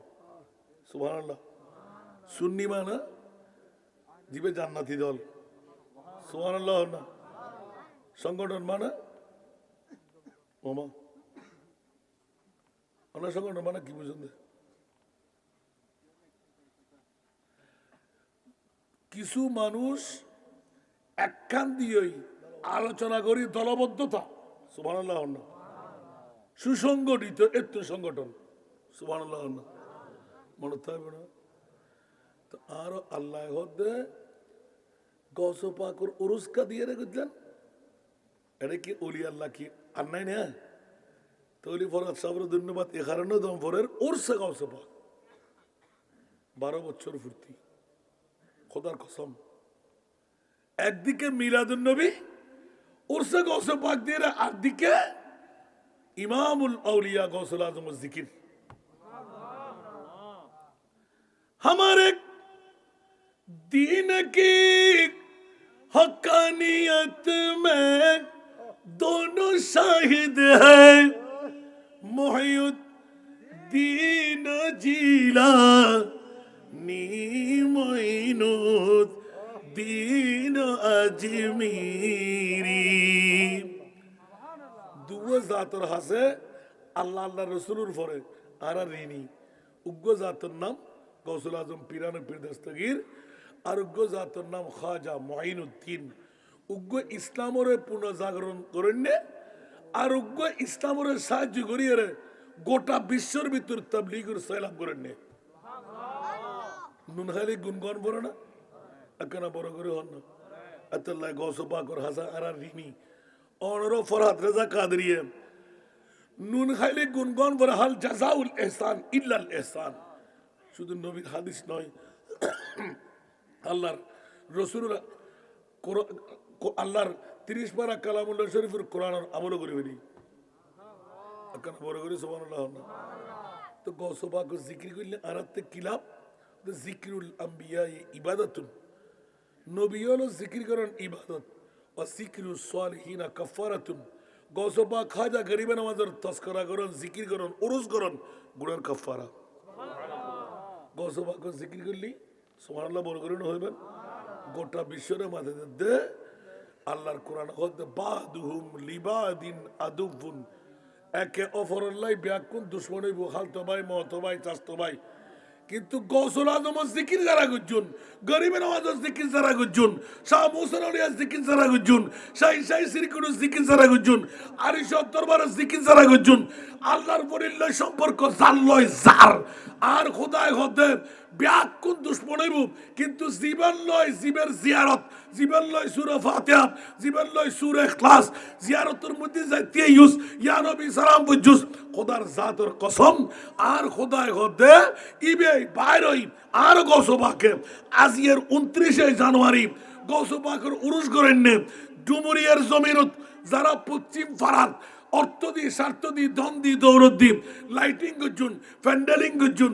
সুবহানাল্লাহ সুন্নি মানে জীবে জান্নাতি দল সুবহানাল্লাহ না সংগঠন মানে মামা অন্য সংগঠন মানে কি বুঝুন কিছু মানুষ একখান দিয়েই আলোচনা করি দলবদ্ধতা সুবহানাল্লাহ না সুসংগঠিত একটু সংগঠন সুবহানাল্লাহ না মনে থাকবে না তো আরো আল্লাহ হদ্দে গৌস পাকুর উরুসকা দিয়ে রেখেছিলেন এটা কি ওলি আল্লাহ কি আর নাই না তৈরি ফরাদ সাবর ধন্যবাদ এ কারণে দমফরের ওরসে গাউসে পাক 12 বছর ফুর্তি খোদার কসম একদিকে মিলাদুন নবী ওরসে গাউসে পাক দিয়ে আর দিকে ইমামুল আউলিয়া গৌসুল আজম জিকির हमारे दीन की हक्कानियत में दोनों शाहिद है मुहियुद्दीन जीलानी मोइनुद्दीन अजमीरी দুয়া জাতর হাসে আল্লাহ আল্লাহ রসুলুর পরে আর ঋণী উগ্র জাতর নাম গৌসুল আজম পিরানো পীর দস্তগীর আর উগ্র জাতর নাম খাজা মুঈনুদ্দিন উগ্র ইসলামের পুনর্জাগরণ করেন আর উগ্র ইসলামের সাহায্য করিয়ে গোটা বিশ্বর ভিতর তাবলীগের সয়লাভ করেন নুন খালি গুনগন বড় না একখানা বড় করে হন না আল্লাহ গৌস পাকর হাসা আর ঋণী অনরো ফরহাদ রেজা কাদরিয়ে নুন খাইলে গুনগন বড় হাল জাযাউল ইহসান ইল্লাল ইহসান শুধু নবীর হাদিস নয় আল্লাহর রসুল আল্লাহর 30 পারা কালামুল্লাহ শরীফের কোরআনের আমল করে ফেলি একখানা বড় করে সুবহানাল্লাহ তো গৌস পাকের জিকির করলে আরাতে কিলাব তো জিকিরুল আম্বিয়া ইবাদাতুন নবী হলো জিকির করেন ইবাদত ওয়াসিকরুস সালিহিনা কাফারাতুন গৌস পাক খাজা গরিব নওয়াজের তস্করা করেন জিকির করেন উরুস করেন গুনার কাফারা গৌস পাকের জিকির করলি সুবহানাল্লাহ বড় করে হইবেন গোটা বিশ্বের মাঝে দে আল্লাহর কোরআন হতে বাদুহুম লিবাদিন আদুবুন একে অপরের ব্যাকুন দুশ্মনী বুখাল তো ভাই মত ভাই চাস্ত ভাই কিন্তু গৌসুল আজম জিকির যারা গুজুন গরিবের আওয়াজ জিকির যারা গুজুন শাহ মুহসিন আউলিয়া জিকির যারা গুজুন শাহী সিরকুর জিকির যারা গুজুন আরিশ দরবার জিকির যারা গুজুন আল্লাহর পরিল্লয় সম্পর্ক জানলয় জার আর খোদায় হতে ব্যাকুন দুশ্মনী বুক কিন্তু জীবন লয় জীবের জিয়ারত জীবন লয় সূরা ফাতিহা জীবন লয় সূরা ইখলাস জিয়ারতের মধ্যে যাইতে ইউস ইয়া নবী সালাম বুজুস খোদার জাতের কসম আর খোদায় হতে ইবে বাইরই আর গৌস পাকে আজিয়ের 29 জানুয়ারি গৌস পাকের উরুস করেন নে ডুমুরিয়ার জমিনত যারা পশ্চিম ফারাত অর্থ দি স্বার্থ দি ধন দি দৌলত দি লাইটিং গুজুন প্যান্ডেলিং গুজুন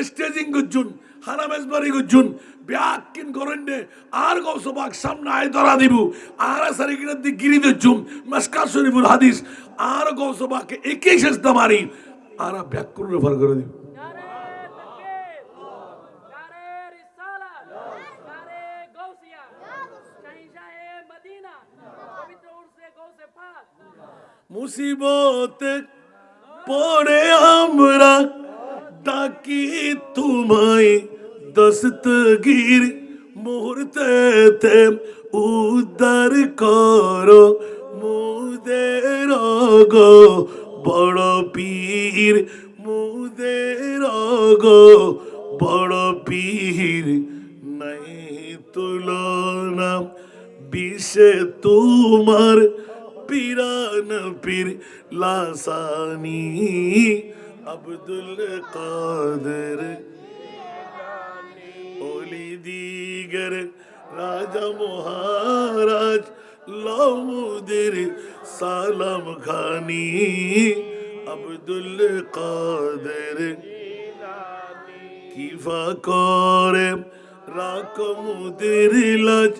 স্টেজিং গুজুন হানামেজবাড়ি গুজুন ব্যাকিন করেন নে আর গৌস পাক সামনে আয় ধরা দিব আর সারিকিনের দি গিরি দিজুম মাসকাত শরীফুল হাদিস আর গৌস পাকে একই শেষদা মারি আর ব্যাকুন রেফার করে দিব মুসিবতে পড়ে আমরা ডাকি তোমায় দস্তগীর মুহূর্তেতে উদ্ধার করো মুদের গো বড় পীর মুদের গো বড় পীর নাই তুলনা বিষে তোমার পীরান পীর লাসানি আব্দুল কাদের ওলি দিগর রাজা মহারাজ লমুদের সালাম খানি আব্দুল কাদের কিফা করে রাকমুদের লাজ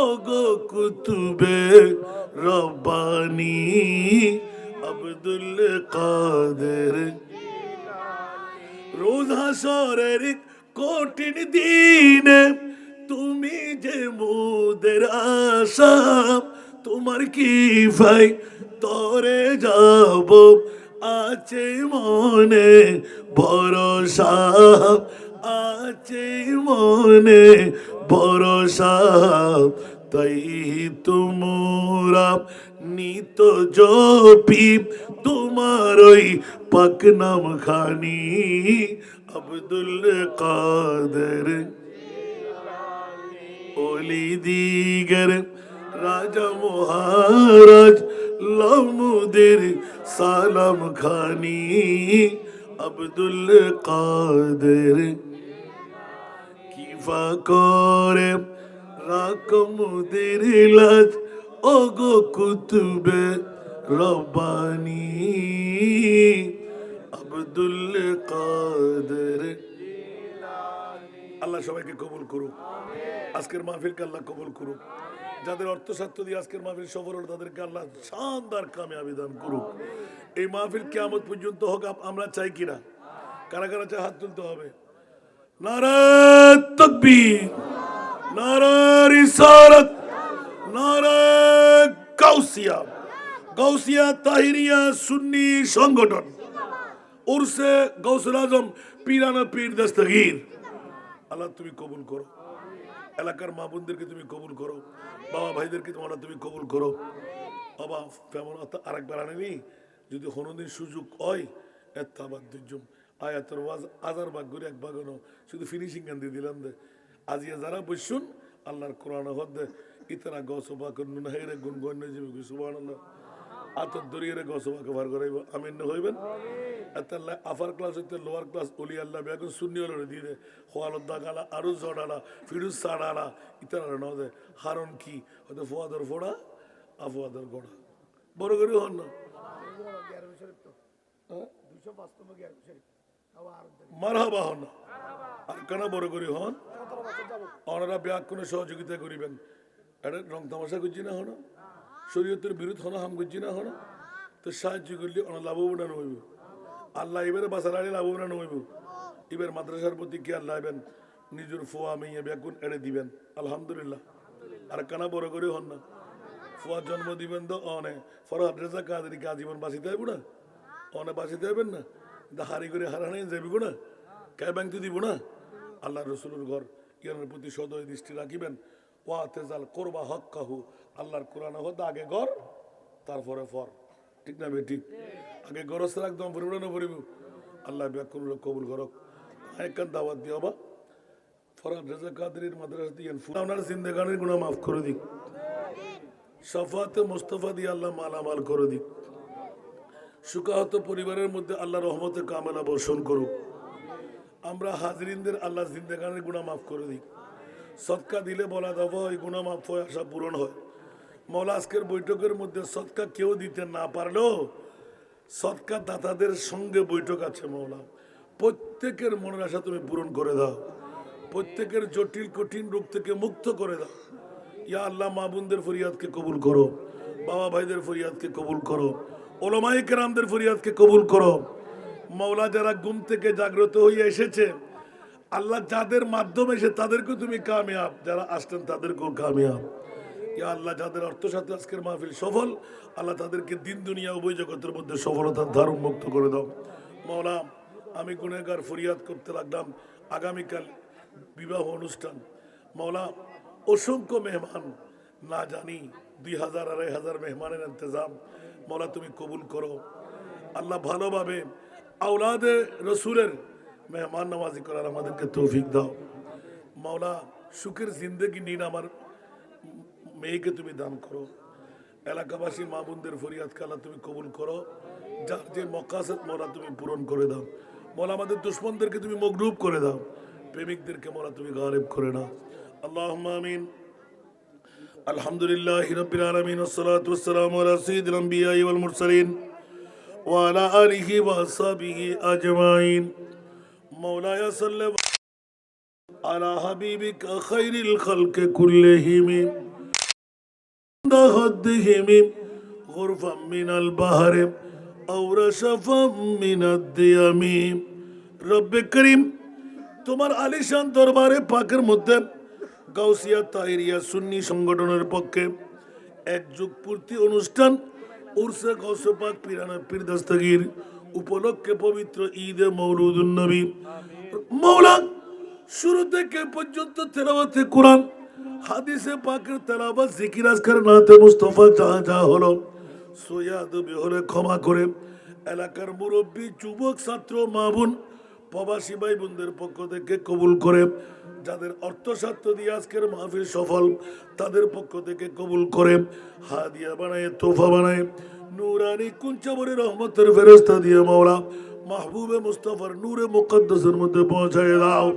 ওগো কুতুবে রব্বানি আব্দুল কাদের রোজ হাসরের কঠিন দিনে তুমি যে মোদের আশা তোমার কি ভাই তরে যাব আছে মনে ভরসা আছে মনে ভরসা তাই তোমরা নিত জপি তোমার ওই পাক নাম খানি আব্দুল কাদের ওলি দিগর রাজা মহারাজ লমুদের সালাম খানি আব্দুল কাদের কিফা করে রাকমুদের লাজ ওগো কুতুবে রব্বানি আব্দুল কাদের আল্লাহ সবাইকে কবুল করুক আজকের মাহফিলকে আল্লাহ কবুল করুক যাদের অর্থসাধ্য দিয়ে আজকের মাহফিল সফল হলো তাদেরকে আল্লাহ শানদার কামিয়াবি দান করুক এই মাহফিল কিয়ামত পর্যন্ত হোক আমরা চাই কিনা কারা কারা চাই হাত তুলতে হবে নারে তাকবীর নারে রিসালাত নারে গাউসিয়া গাউসিয়া তাহিরিয়া সুন্নি সংগঠন উরসে গাউসুল আজম পীরানা পীর দস্তগীর আল্লাহ তুমি কবুল করো এলাকার মা বোনদেরকে তুমি কবুল করো বাবা ভাইদেরকে তোমরা তুমি কবুল করো বাবা ফেমন আরেকবার আনেনি যদি কোনোদিন সুযোগ হয় এত্তাবাদ দুজম আয়াতের ওয়াজ আজার ভাগ করে এক ভাগানো শুধু ফিনিশিং গান দিয়ে দিলাম দে আজিয়া যারা বসুন আল্লাহর কোরআন হদ্দে ইতারা গসবা করুন হেরে গুন গণ্য জীবী সুবহানাল্লাহ আতর দরিয়ে গসবাকে ভার করাইব আমিন হইবেন আতাল্লাহ আফার ক্লাস হইতে লোয়ার ক্লাস ওলি আল্লাহ বেগুন শূন্য হলে দিয়ে দে হোয়ালদ্দা গালা আরো জড়ালা ফিরুজ সাড়ালা ইতারা ন দে হারন কি হয়তো ফোয়াদর ফোড়া আফোয়াদর গোড়া বড় করে হন না মারহাবা হন না আর কেন বড় করে হন ওনারা ব্যাকুণে সহযোগিতা করিবেন এটা রং তামাশা করছি না হন শরীয়তের বিরুদ্ধ হন হাম করছি না হন তো সাহায্য করলে ওনার লাভবান হইব আল্লাহ এবারে বাসার আগে লাভবান হইব এবার মাদ্রাসার প্রতি কি আল্লাহ এবেন নিজের ফোয়া মেয়ে ব্যাকুণ এড়ে দিবেন আলহামদুলিল্লাহ আর কানা বড় করে হন না ফোয়ার জন্ম দিবেন তো অনে ফরহাদ রেজা কাদেরকে আজীবন বাঁচিতে হইব না অনে বাঁচিতে হইবেন না হারি করে হারানো যাইব না কে ব্যাংক দিব না আল্লাহ রসুলের ঘর ইয়ানের প্রতি সদয় দৃষ্টি রাখিবেন ওয়া তেজাল করবা হক কাহু আল্লাহর কোরআন হতো আগে ঘর তারপরে ফর ঠিক না ঠিক আগে গরস একদম পরিবর্তন করিব আল্লাহ ব্যাকুল কবুল করক একখান দাওয়াত দিও বা ফরহাদ রেজা কাদেরের মাদ্রাসা দিয়ে আপনার জিন্দেগানির গুনাহ মাফ করে দিক শাফাতে মুস্তাফা দিয়ে আল্লাহ মালামাল করে দিক সুকাহত পরিবারের মধ্যে আল্লাহ রহমতে কামেলা বর্ষণ করুক আমরা হাজরিনদের আল্লাহ জিন্দেগানির গুনাহ মাফ করে দিক সদকা দিলে বলা দফা ওই গুনাহ মাফ হয়ে আশা পূরণ হয় মৌলা আজকের বৈঠকের মধ্যে সদকা কেউ দিতে না পারলেও সদকা দাতাদের সঙ্গে বৈঠক আছে মৌলা প্রত্যেকের মনের আশা তুমি পূরণ করে দাও প্রত্যেকের জটিল কঠিন রোগ থেকে মুক্ত করে দাও ইয়া আল্লাহ মা বোনদের ফরিয়াদকে কবুল করো বাবা ভাইদের ফরিয়াদকে কবুল করো ওলামায়ে কেরামদের ফরিয়াদকে কবুল করো মৌলা যারা ঘুম থেকে জাগ্রত হয়ে এসেছে আল্লাহ যাদের মাধ্যমে এসে তাদেরকে তুমি কামিয়াব যারা আসতেন তাদেরকেও কামিয়াব ইয়া আল্লাহ যাদের অর্থ সাথে আজকের মাহফিল সফল আল্লাহ তাদেরকে দিন দুনিয়া উভয় জগতের মধ্যে সফলতার ধারণ মুক্ত করে দাও মৌলা আমি গুনেহগার ফরিয়াদ করতে লাগলাম আগামীকাল বিবাহ অনুষ্ঠান মৌলা অসংখ্য মেহমান, না জানি 2000 2500 মেহমানের ইন্তজাম, মৌলা তুমি কবুল করো আল্লাহ। ভালোভাবে আওলাদে রসুলের মেহমান নওয়াজি করার আমাদেরকে তৌফিক দাও মৌলা। সুখের জিন্দগি নিন আমার মেয়েকে তুমি দান করো। এলাকাবাসী মা বোনদের ফরিয়াদ আল্লাহ তুমি কবুল করো। যার যে মকাসদ মৌলা তুমি পূরণ করে দাও মৌলা। আমাদের দুশ্মনদেরকে তুমি মগরুব করে দাও, প্রেমিকদেরকে মৌলা তুমি গালিব করে নাও। আল্লাহুম্মা আমিন। আলহামদুলিল্লাহি রাব্বিল আলামিন ওয়াসসালাতু ওয়াসসালামু আলা সাইয়্যিদিল আমবিয়াই ওয়াল মুরসালিন ওয়া আলা আলিহি ওয়া আসহাবিহি আজমাইন। মাওলায়া সাল্লি আলা হাবিবিকা খায়রিল খালকি কুল্লিহিম দাহাদিহিম গুরফাম মিনাল বাহরি আও রাশফাম মিনাদ দিয়ামি। রব্বে করিম, তোমার আলিশান দরবারে পাকের মধ্যে গাউসিয়া তাহিরিয়া সুন্নি সংগঠনের পক্ষে এক যুগ পূর্তি অনুষ্ঠান উরসে গাউসে পাক পিরানা পীর দস্তগীর উপলক্ষে পবিত্র ঈদে মওলুদুন নবী মাওলা শুরু থেকে পর্যন্ত তেলাওয়াতে কোরআন, হাদিসে পাকের তেলাওয়াত, জিকির আজকার, নাতে মুস্তাফা যা যা হলো সৈয়াদ বিহরে ক্ষমা করে এলাকার মুরব্বী, যুবক, ছাত্র, মা বোন, প্রবাসী ভাই বোনদের পক্ষ থেকে কবুল করে, যাদের অর্থ স্বার্থ দিয়ে আজকের মাহফিল সফল তাদের পক্ষ থেকে কবুল করে, হাদিয়া বানায়, তোফা বানায়, নূরানি কুঞ্চাবরী রহমতের ফেরেশতা দিয়ে মাওলা মাহবুবে মুস্তাফার নূরে মুকদ্দাসের মধ্যে পৌঁছায় দাও।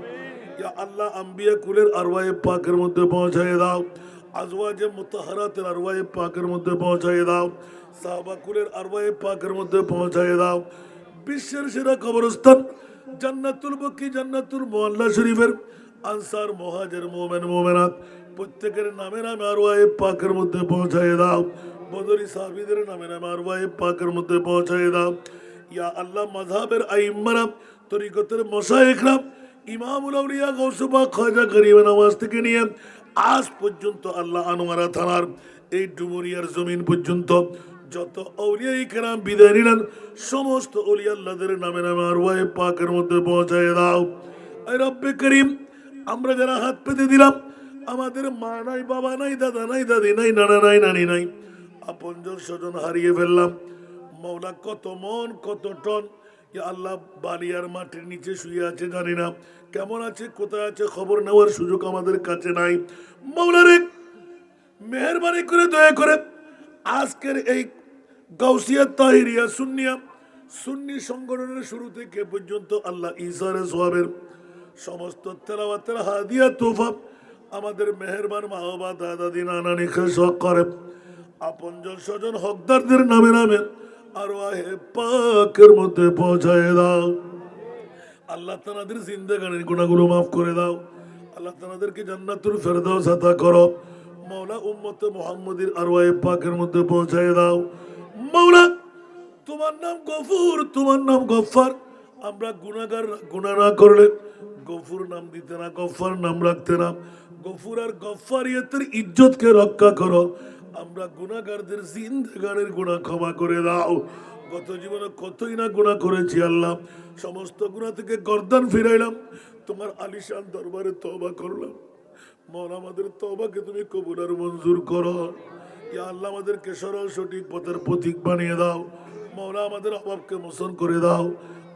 ইয়া আল্লাহ, আম্বিয়া কুলের আরওয়ায়ে পাকের মধ্যে পৌঁছায় দাও, আজওয়াজে মুতাহহারাতের আরওয়ায়ে পাকের মধ্যে পৌঁছায় দাও, সাহাবা কুলের আরওয়ায়ে পাকের মধ্যে পৌঁছায় দাও। বিশ্বের সেরা কবরস্থান জান্নাতুল বকি, জান্নাতুল মুআল্লা শরীফের আনসার, মুহাজির, মুমিন, মুমিনাত প্রত্যেকের নামে নামে আরওয়ায়ে পাকের মধ্যে পৌঁছায় দাও। বদরি সাহাবীদের নামে নামে আরওয়ায়ে পাকের মধ্যে পৌঁছায় দাও। ইয়া আল্লাহ, মাযহাবের আইম্মারা, তরিকতের মাশায়েখরা, ইমামুল আউলিয়া গাউসে পাক খাজা গরিব নওয়াজ থেকে নিয়ে আজ পর্যন্ত আল্লাহ আনোয়ারা থানার এই ডুমুরিয়ার জমিন পর্যন্ত যত আউলিয়া কেরাম বিদায় নিলেন সমস্ত আউলিয়া আল্লাহদের নামে নামে আরওয়ায়ে পাকের মধ্যে পৌঁছায় দাও। আয় রব্বে করিম, আমরা যারা হাত পেতে দিলাম, আমাদের মা নাই, বাবা নাই, দাদা নাই, দাদি নাই, নানা নাই, নানি নাই, আপনজন স্বজন হারিয়ে ফেললাম মৌলা। কত মন কত টন ইয়া আল্লাহ বালিয়ার মাটির নিচে শুয়ে আছে, জানি না কেমন আছে, কোথায় আছে, খবর নেওয়ার সুযোগ আমাদের কাছে নাই মৌলারে। মেহেরবানি করে দয়া করে আজকের এই গাউসিয়া তাহিরিয়া সুন্নিয়া সুন্নি সংগঠনের শুরু থেকে পর্যন্ত আল্লাহ ইসারে সোয়াবের সমস্ত তেলাওয়াতের হাদিয়া তোফা আমাদের মেহেরবান মা বাবা, দাদা, দিন, নানা, নিখা শখ করে আপনজন স্বজন হকদারদের নামে নামে আরওয়াহে পাকের মধ্যে পৌঁছায় দাও। আল্লাহ তাআলাদের জিন্দেগানির গুনাহগুলো মাফ করে দাও। আল্লাহ তাআলাদেরকে জান্নাতুল ফেরদাউস আতা করো মাওলা। উম্মতে মুহাম্মাদির আরওয়াহে পাকের মধ্যে পৌঁছায় দাও মাওলা। তোমার নাম গফুর, তোমার নাম গফফার। আমরা গুনাহগার, গুনাহ না করলে গফুর নাম দিতে না, গফফার নাম রাখতে না। গফুর আর গফফারিয়তের ইজ্জতকে রক্ষা করো। আমরা গুনাহগারদের জিন্দেগানির গুনাহ ক্ষমা করে দাও। গত জীবনে কতই না গুনাহ করেছি আল্লাহ, সমস্ত গুনাহ থেকে গর্দান ফিরাইলাম, তোমার আলিশান দরবারে তওবা করলাম মৌলা। আমাদের তওবাকে তুমি কবুল আর মঞ্জুর করো। ইয়া আল্লাহ, আমাদেরকে সরল সঠিক পথের পথিক বানিয়ে দাও মৌলা। আমাদের অভাবকে মোচন করে দাও,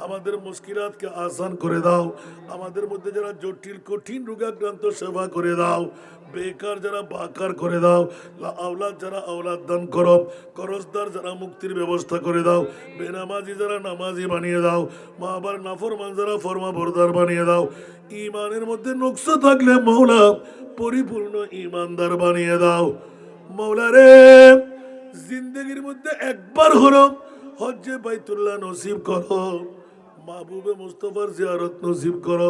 আমাদের মুশকিলাতকে আসান করে দাও। আমাদের মধ্যে যারা জটিল কঠিন রোগাক্রান্ত সেবা করে দাও, বেকার যারা বাকার করে দাও, আওলাদ যারা আওলাদ দান করো, করজদার যারা মুক্তির ব্যবস্থা করে দাও, বেনামাজি যারা নামাজি বানিয়ে দাও, মা আবার নাফরমান যারা ফরমা বরদার বানিয়ে দাও। ইমানের মধ্যে নকশ থাকলে মৌলা পরিপূর্ণ ইমানদার বানিয়ে দাও মৌলা রে। জিন্দগির মধ্যে একবার হলো হজ্জে বাইতুল্লাহ নসিব করো, মাহবুবে মুস্তাফার জিয়ারত নসিব করো,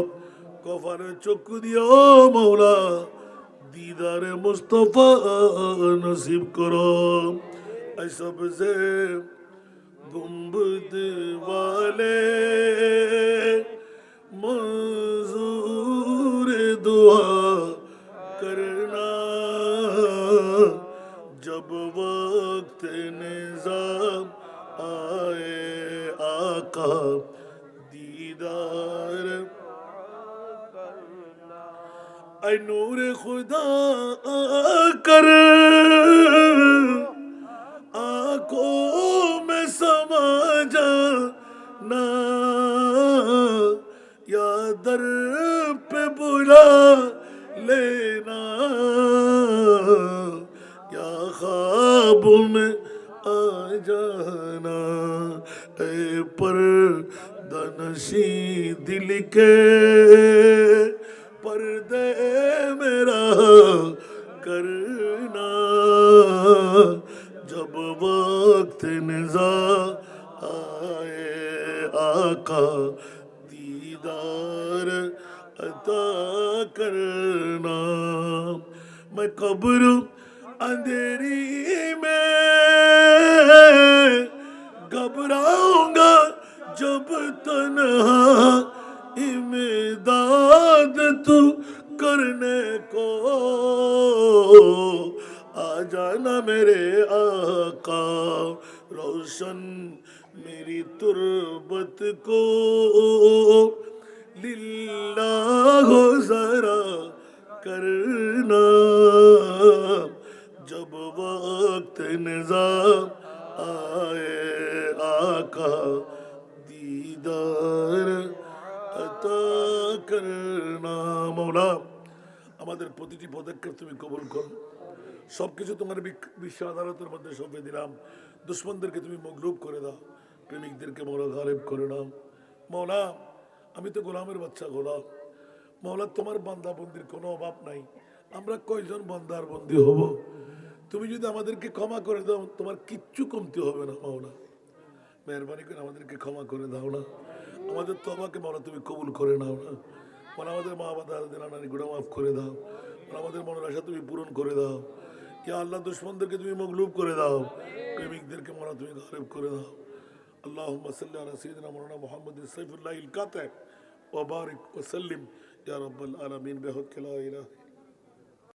কফারের চক্ষু দিয়ে ও মৌলা दीदारे मुस्तफा नसीब करो। सबसे गुंबद वाले मंजूर दुआ करना, जब वक्त निजाम आए आका दीदार। आए नूर खुदा कर आंखों में समा जाना या दर पे बुला लेना या ख्वाब में आ जाना ए पर दनशी दिल के पर्दे मेरा करना जब वक्त निज़ा आए आका दीदार अता करना मैं कब्र अंधेरी में घबराऊंगा जब तन्हा इमदाद तू करने को आ जाना मेरे आका रोशन मेरी तुरबत को लिल्लाह जरा करना जब वक्त निज़ाम आए आका दीदार अता करना मौला আমাদের প্রতিটি পদক্ষেপ তুমি কবুল করো সবকিছু তোমার বিশ্ব আদালতের মধ্যে সঁপে দিলাম দুশমনদেরকে তুমি মগলুব করে দাও প্রেমিকদেরকে মৌলা গালেব করে নাও মৌলা আমি তো গোলামের বাচ্চা গোলাম মৌলা তোমার বান্দা বন্দির কোনো অভাব নাই আমরা কয়জন বান্দার বন্দী হব তুমি যদি আমাদেরকে ক্ষমা করে দাও তোমার কিচ্ছু কমতি হবে না মৌলা মেহরবানি করে আমাদেরকে ক্ষমা করে দাও না আমাদের তওবাকে মৌলা তুমি কবুল করে নাও না মৌলা আমাদের মা বাবা দাদা নানি গুনাহ মাফ করে দাও মৌলা আমাদের মনের আশা তুমি পূরণ করে দাও ইয়া আল্লাহ দুশমনদেরকে তুমি মগলুব করে দাও প্রেমিকদেরকে মৌলা তুমি গালেব করে দাও اللهم صل على سيدنا مولانا محمد سيف الله القاطع وبارك وسلم يا رب العالمين بحق لا اله